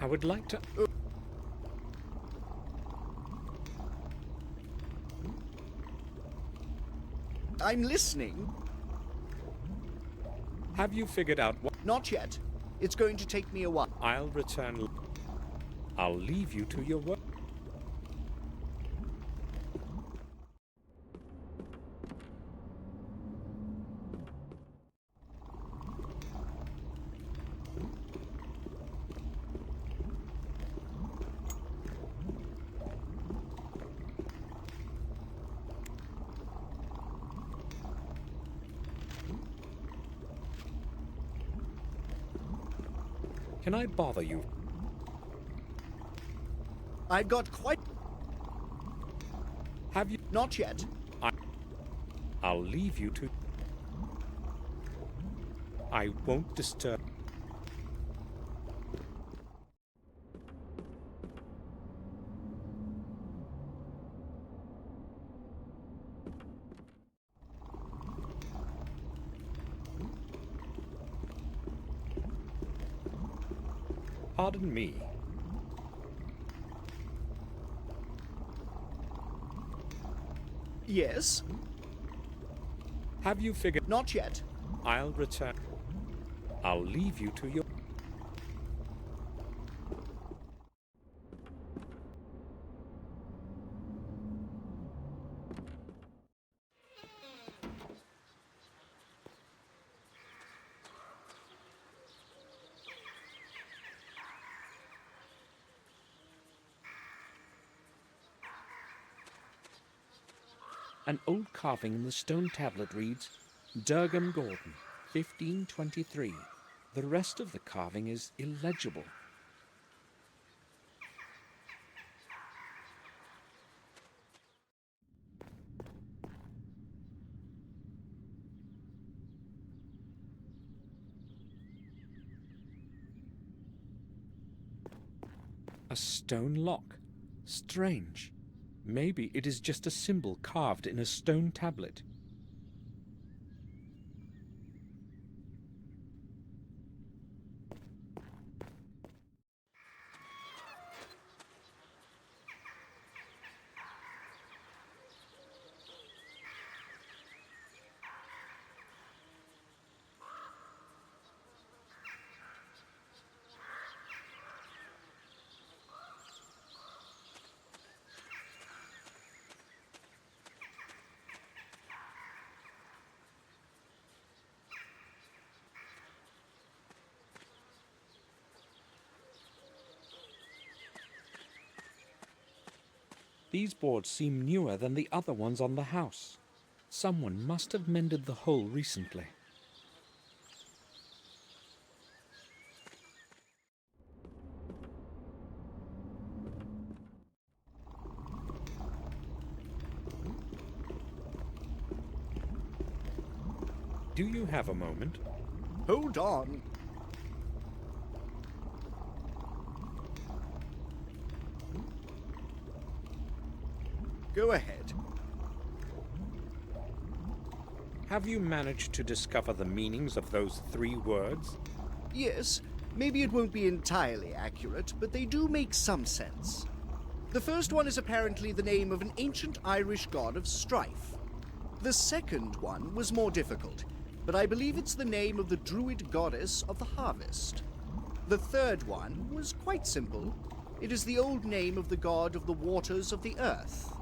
I would like to...
I'm listening.
Have you figured out what...
Not yet. It's going to take me a while.
I'll return... I'll leave you to your work. Can I bother you?
I've got quite...
Have you...
Not yet.
I'll leave you to... I won't disturb... Pardon me.
Yes?
Have you figured...
Not yet.
I'll return... I'll leave you to your... An old carving in the stone tablet reads, Durgam Gordon, 1523. The rest of the carving is illegible. A stone lock. Strange. Maybe it is just a symbol carved in a stone tablet. These boards seem newer than the other ones on the house. Someone must have mended the hole recently. Do you have a moment?
Hold on. Go ahead.
Have you managed to discover the meanings of those 3 words?
Yes, maybe it won't be entirely accurate, but they do make some sense. The first one is apparently the name of an ancient Irish god of strife. The second one was more difficult, but I believe it's the name of the druid goddess of the harvest. The third one was quite simple. It is the old name of the god of the waters of the earth.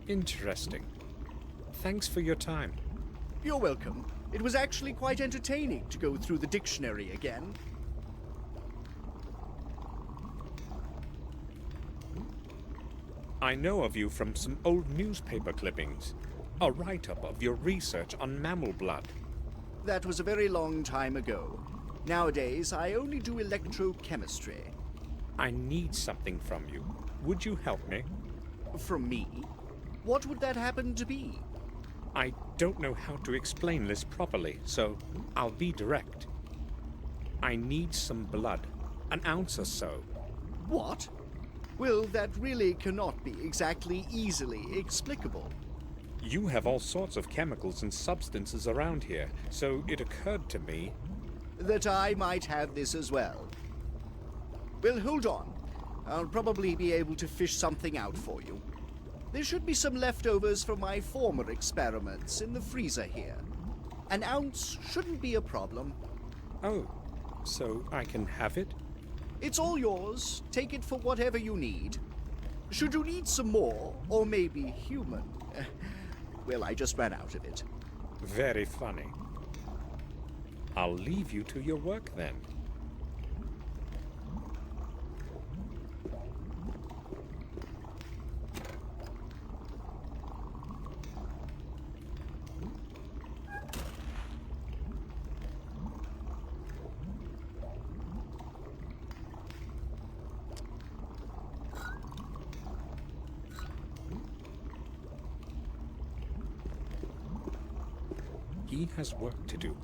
Interesting. Thanks for your time.
You're welcome. It was actually quite entertaining to go through the dictionary again.
I know of you from some old newspaper clippings. A write-up of your research on mammal blood.
That was a very long time ago. Nowadays, I only do electrochemistry.
I need something from you. Would you help me?
From me? What would that happen to be?
I don't know how to explain this properly, so I'll be direct. I need some blood. An ounce or so.
What? Well, that really cannot be exactly easily explicable.
You have all sorts of chemicals and substances around here, so it occurred to me...
That I might have this as well. Well, hold on. I'll probably be able to fish something out for you. There should be some leftovers from my former experiments in the freezer here. An ounce shouldn't be a problem.
Oh, so I can have it?
It's all yours. Take it for whatever you need. Should you need some more, or maybe human? Well, I just ran out of it.
Very funny. I'll leave you to your work then. He has work to do.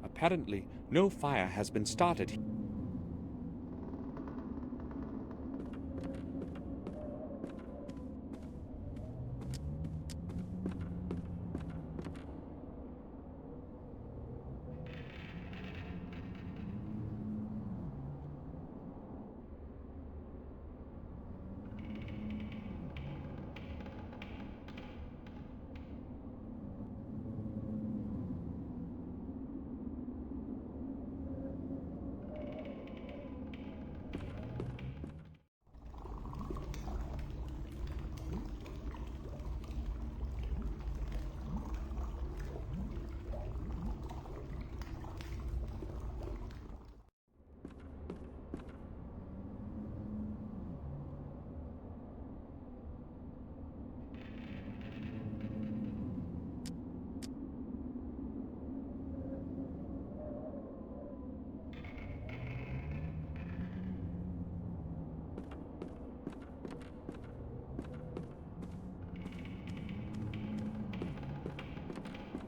Apparently, no fire has been started.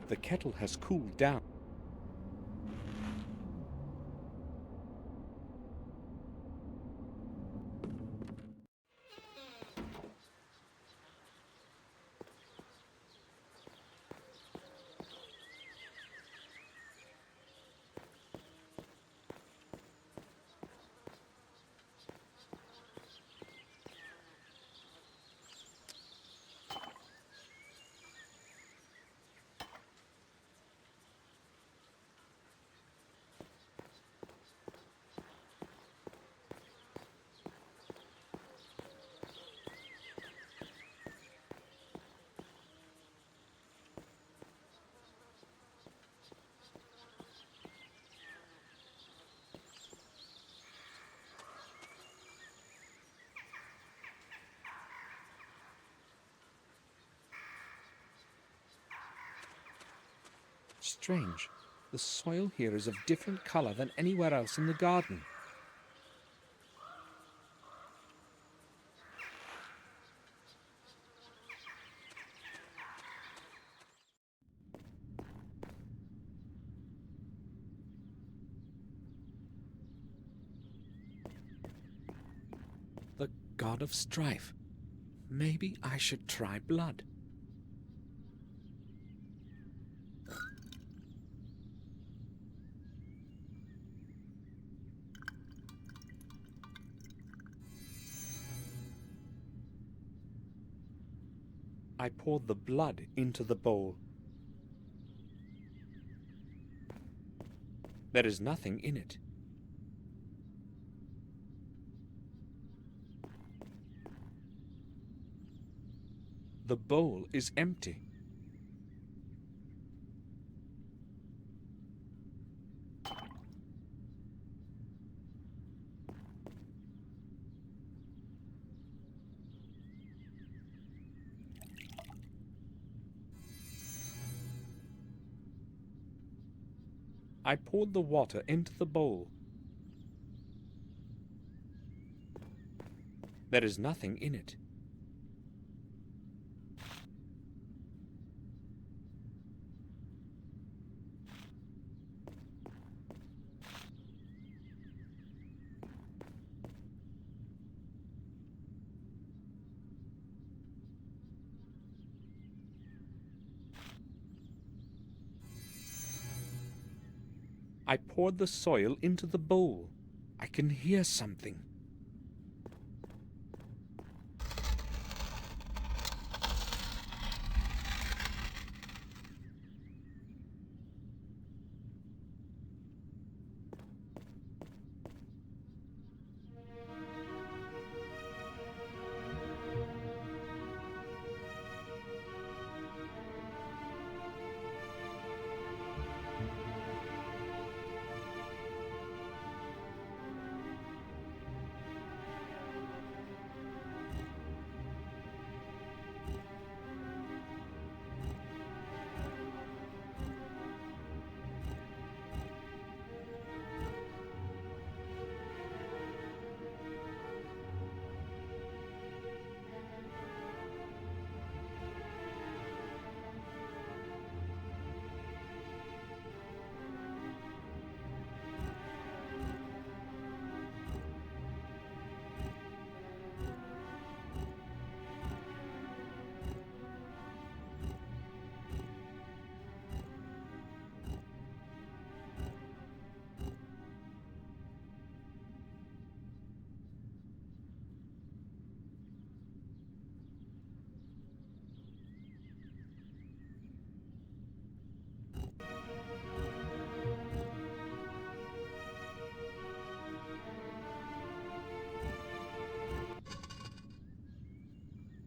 The kettle has cooled down. Strange. The soil here is of different color than anywhere else in the garden. The god of strife. Maybe I should try blood. I poured the blood into the bowl. There is nothing in it. The bowl is empty. I poured the water into the bowl. There is nothing in it. I poured the soil into the bowl. I can hear something.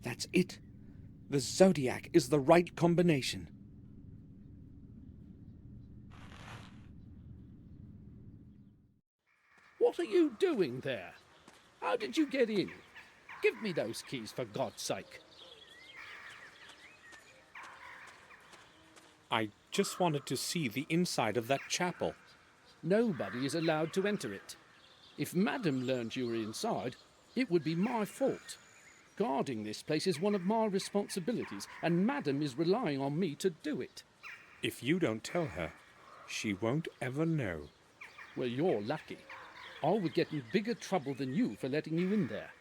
That's it. The zodiac is the right combination.
What are you doing there? How did you get in? Give me those keys, for God's sake.
I just wanted to see the inside of that chapel.
Nobody is allowed to enter it. If Madam learned you were inside, it would be my fault. Guarding this place is one of my responsibilities, and Madam is relying on me to do it.
If you don't tell her, she won't ever know.
Well, you're lucky. I would get in bigger trouble than you for letting you in there.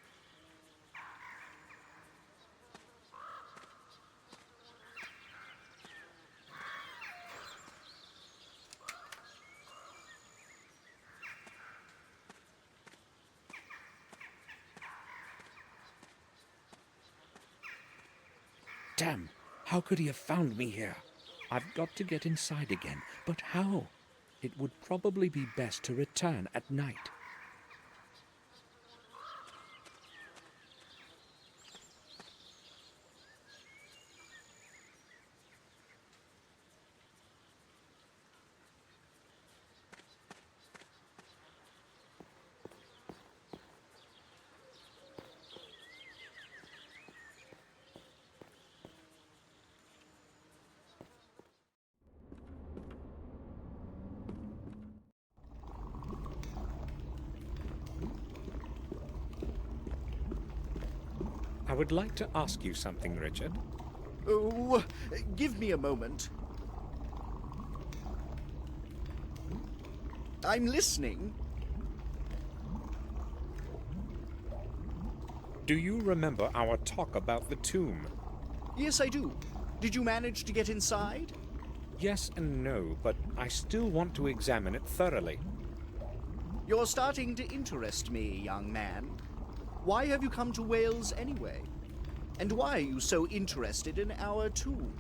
Damn, how could he have found me here? I've got to get inside again, but how? It would probably be best to return at night. I would like to ask you something, Richard.
Oh, give me a moment. I'm listening.
Do you remember our talk about the tomb?
Yes, I do. Did you manage to get inside?
Yes and no, but I still want to examine it thoroughly.
You're starting to interest me, young man. Why have you come to Wales anyway? And why are you so interested in our tomb?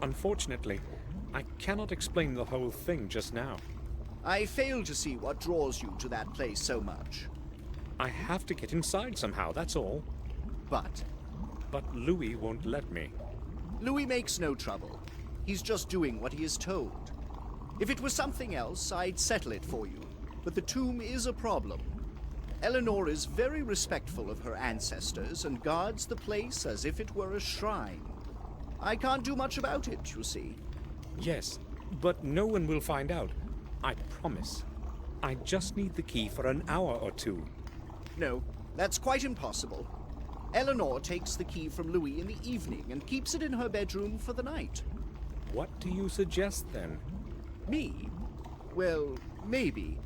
Unfortunately, I cannot explain the whole thing just now.
I fail to see what draws you to that place so much.
I have to get inside somehow, that's all.
But
But Louis won't let me.
Louis makes no trouble. He's just doing what he is told. If it was something else, I'd settle it for you. But the tomb is a problem. Eleanor is very respectful of her ancestors and guards the place as if it were a shrine. I can't do much about it, you see.
Yes, but no one will find out. I promise. I just need the key for an hour or two.
No, that's quite impossible. Eleanor takes the key from Louis in the evening and keeps it in her bedroom for the night.
What do you suggest then?
Me? Well, maybe.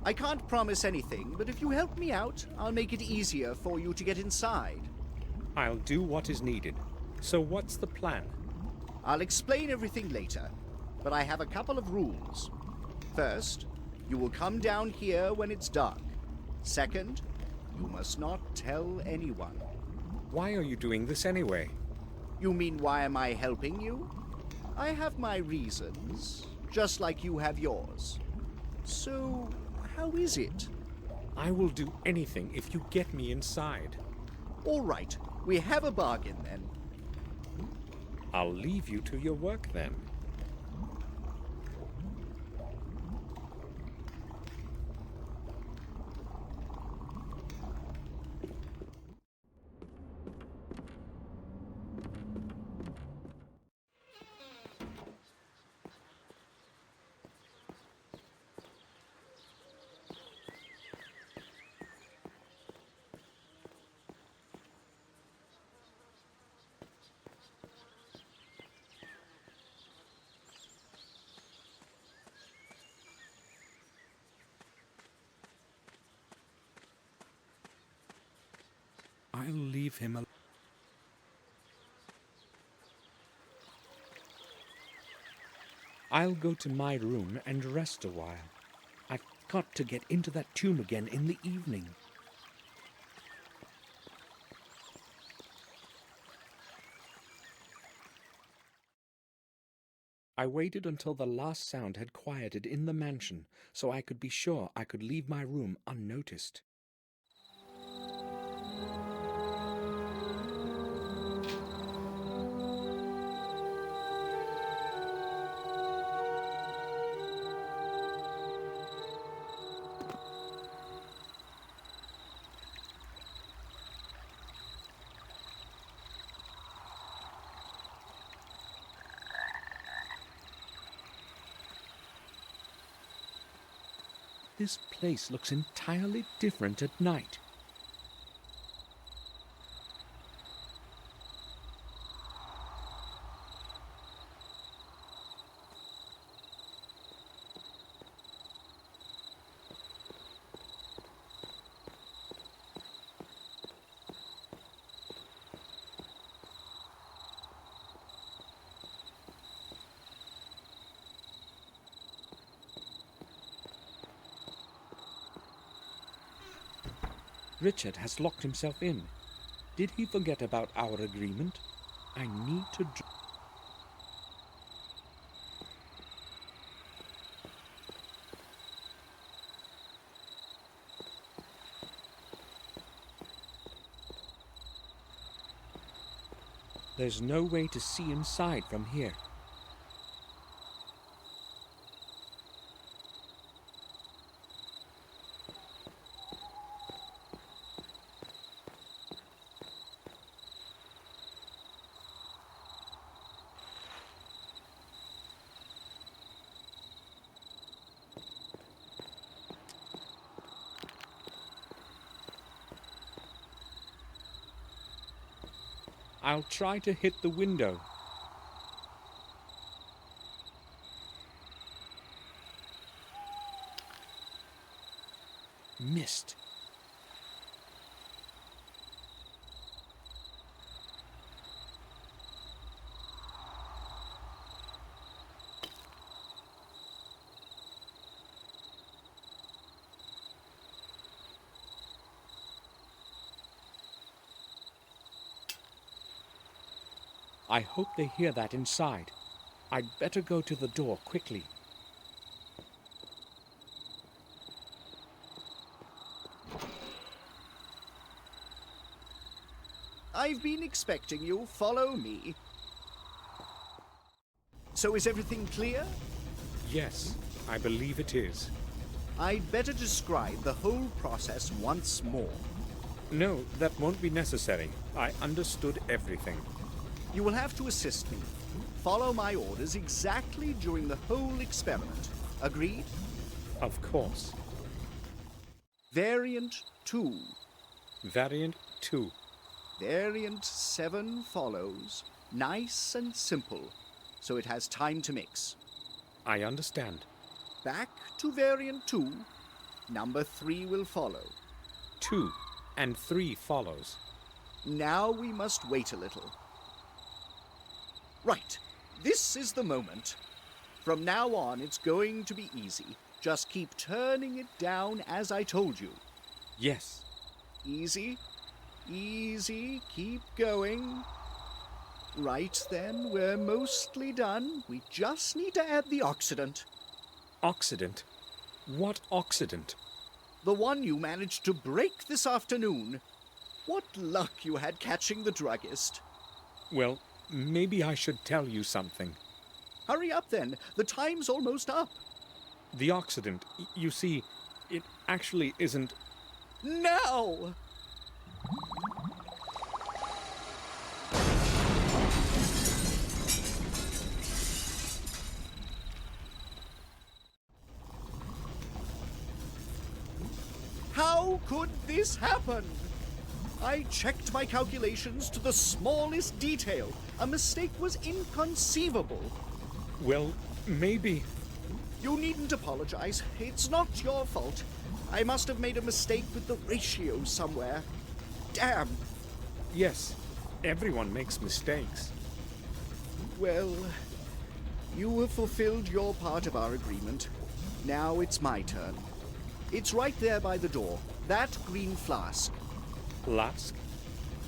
I can't promise anything, but if you help me out, I'll make it easier for you to get inside.
I'll do what is needed. So what's the plan?
I'll explain everything later, but I have a couple of rules. First, you will come down here when it's dark. Second, you must not tell anyone.
Why are you doing this anyway?
You mean why am I helping you? I have my reasons, just like you have yours. So, how is it?
I will do anything if you get me inside.
All right, we have a bargain then.
I'll leave you to your work then. I'll leave him alone. I'll go to my room and rest a while. I've got to get into that tomb again in the evening. I waited until the last sound had quieted in the mansion, so I could be sure I could leave my room unnoticed. This place looks entirely different at night. Richard has locked himself in. Did he forget about our agreement? I need to... There's no way to see inside from here. I'll try to hit the window. Missed. I hope they hear that inside. I'd better go to the door quickly.
I've been expecting you. Follow me. So is everything clear?
Yes, I believe it is.
I'd better describe the whole process once more.
No, that won't be necessary. I understood everything.
You will have to assist me. Follow my orders exactly during the whole experiment. Agreed?
Of course.
Variant 2.
Variant 2.
Variant 7 follows. Nice and simple, so it has time to mix.
I understand.
Back to variant 2. Number 3 will follow.
2 and 3 follows.
Now we must wait a little. Right, this is the moment. From now on, it's going to be easy. Just keep turning it down as I told you.
Yes.
Easy, easy, keep going. Right then, we're mostly done. We just need to add the oxidant.
Oxidant? What oxidant?
The one you managed to break this afternoon. What luck you had catching the druggist.
Well, maybe I should tell you something.
Hurry up then, the time's almost up.
The oxidant, you see, it actually isn't...
Now! How could this happen? I checked my calculations to the smallest detail. A mistake was inconceivable.
Well, maybe...
You needn't apologize. It's not your fault. I must have made a mistake with the ratios somewhere. Damn.
Yes, everyone makes mistakes.
Well, you have fulfilled your part of our agreement. Now it's my turn. It's right there by the door. That green flask.
Flask?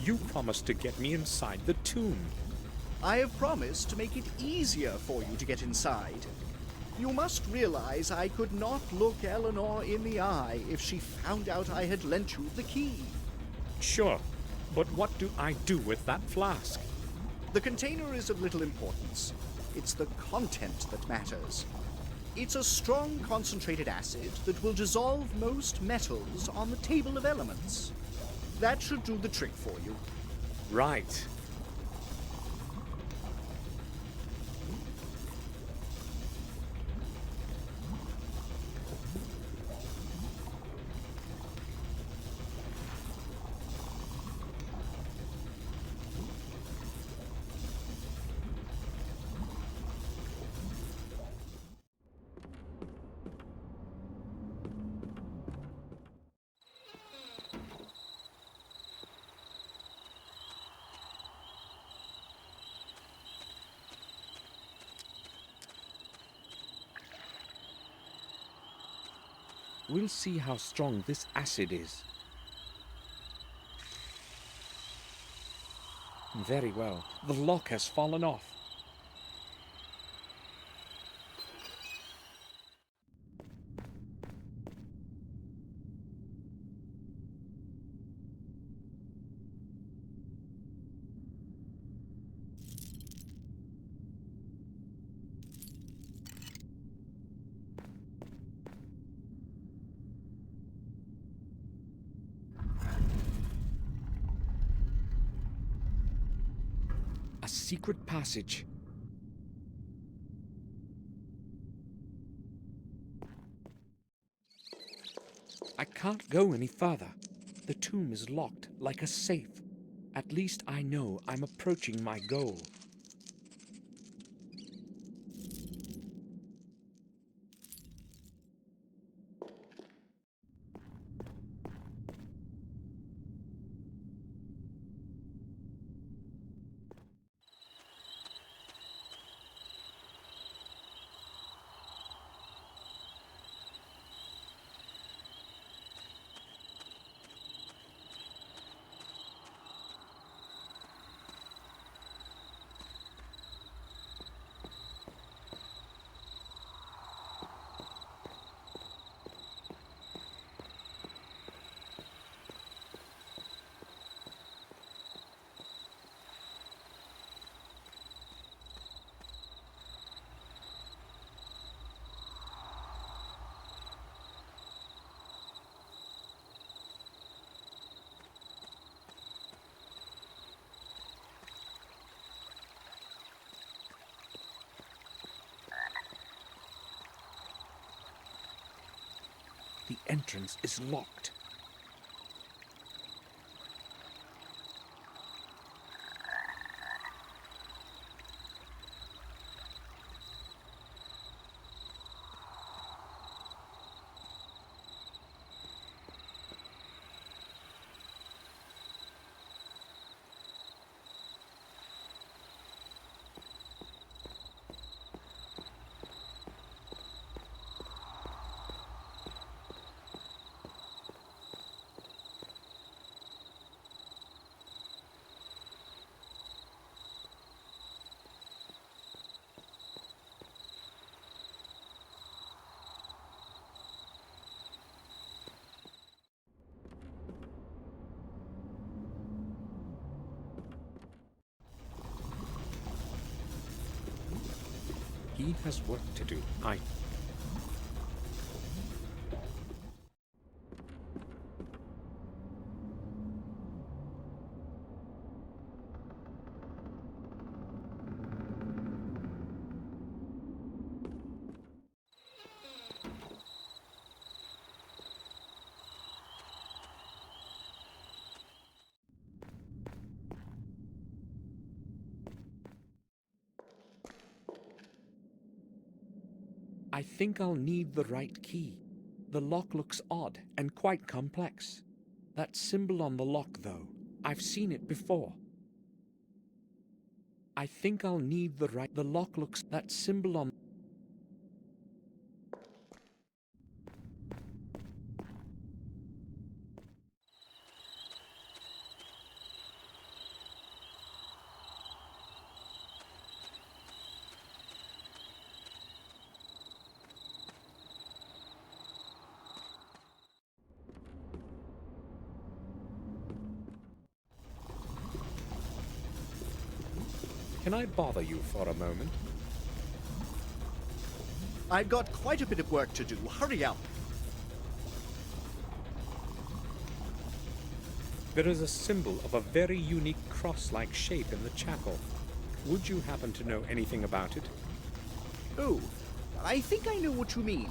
You promised to get me inside the tomb.
I have promised to make it easier for you to get inside. You must realize I could not look Eleanor in the eye if she found out I had lent you the key.
Sure, but what do I do with that flask?
The container is of little importance. It's the content that matters. It's a strong concentrated acid that will dissolve most metals on the table of elements. That should do the trick for you.
Right. We'll see how strong this acid is. Very well. The lock has fallen off. A secret passage. I can't go any further. The tomb is locked like a safe. At least I know I'm approaching my goal. The entrance is locked. He has work to do. I think I'll need the right key. The lock looks odd and quite complex. That symbol on the lock, though, I've seen it before. I think I'll need the lock looks, that symbol on... Can I bother you for a moment?
I've got quite a bit of work to do. Hurry up.
There is a symbol of a very unique cross-like shape in the chapel. Would you happen to know anything about it?
Oh, I think I know what you mean.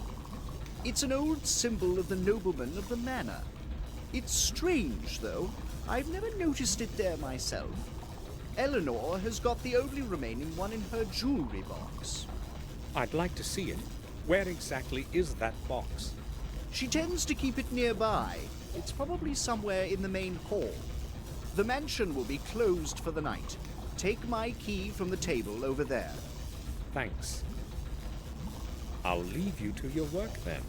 It's an old symbol of the nobleman of the manor. It's strange, though. I've never noticed it there myself. Eleanor has got the only remaining one in her jewelry box.
I'd like to see it. Where exactly is that box?
She tends to keep it nearby. It's probably somewhere in the main hall. The mansion will be closed for the night. Take my key from the table over there.
Thanks. I'll leave you to your work then.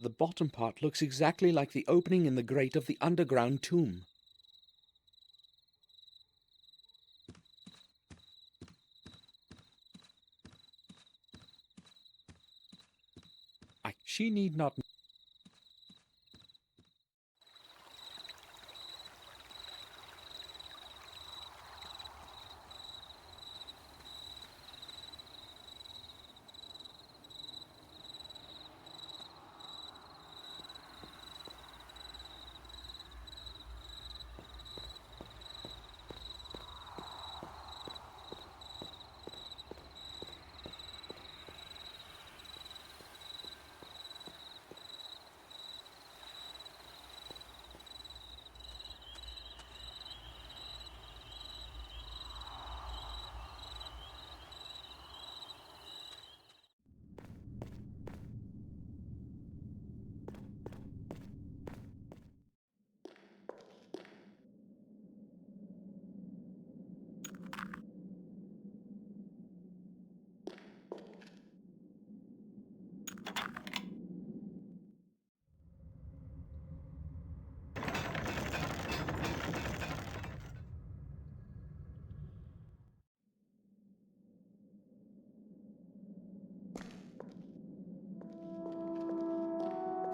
the bottom part looks exactly like the opening in the grate of the underground tomb. She need not...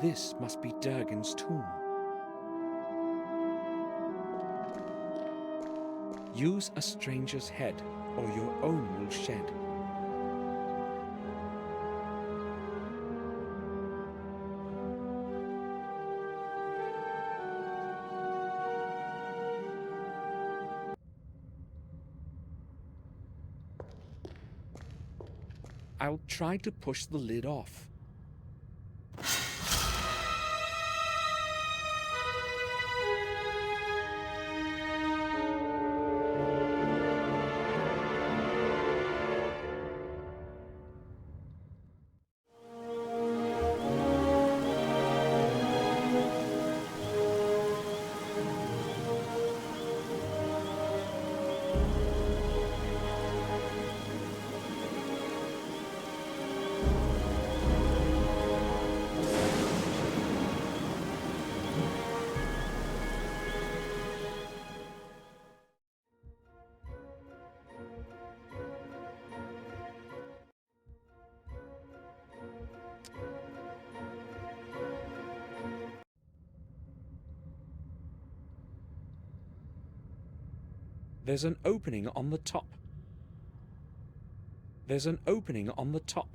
This must be Durgan's tomb. Use a stranger's head, or your own will shed. I'll try to push the lid off. There's an opening on the top. There's an opening on the top.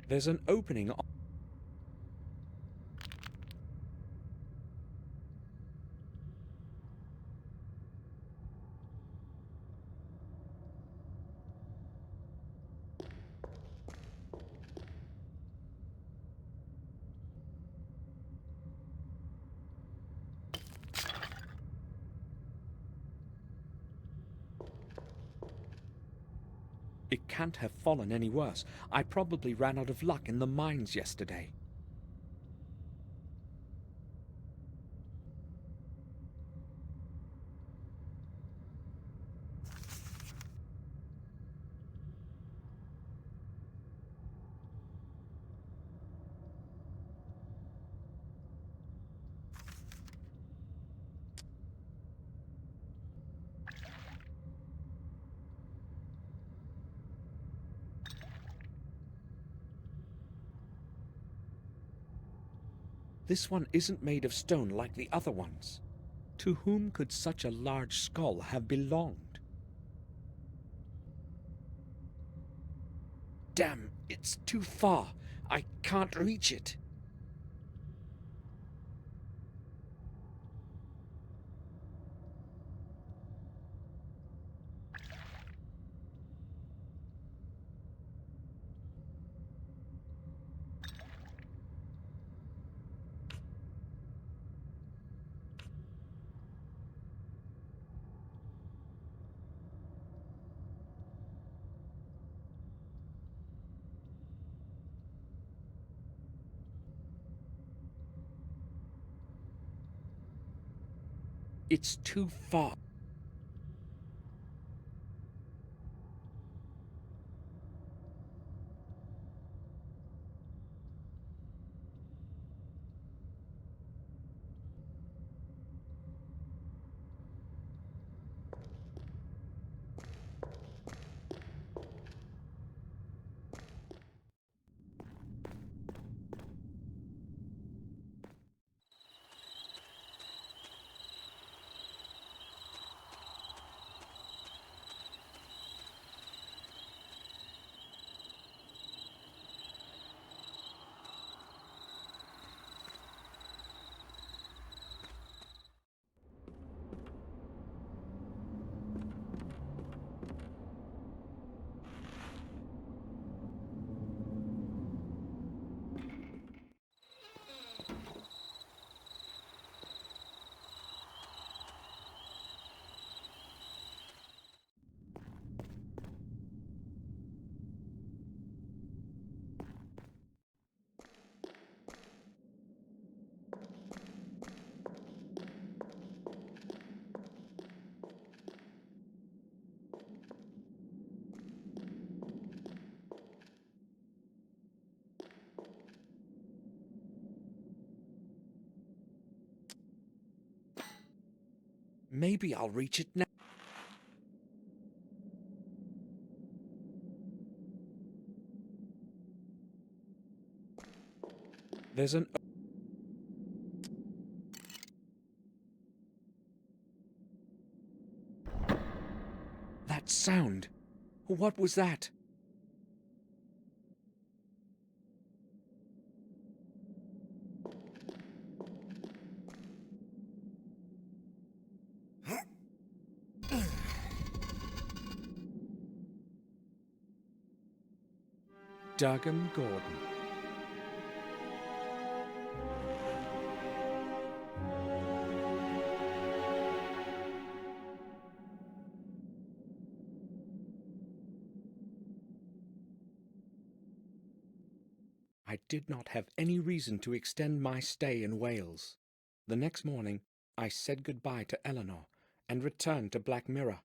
There's an opening on... It can't have fallen any worse. I probably ran out of luck in the mines yesterday. This one isn't made of stone like the other ones. To whom could such a large skull have belonged? Damn, it's too far. I can't reach it. It's too far. Maybe I'll reach it now. There's an... That sound! What was that? Duggan Gordon. I did not have any reason to extend my stay in Wales. The next morning I said goodbye to Eleanor and returned to Black Mirror.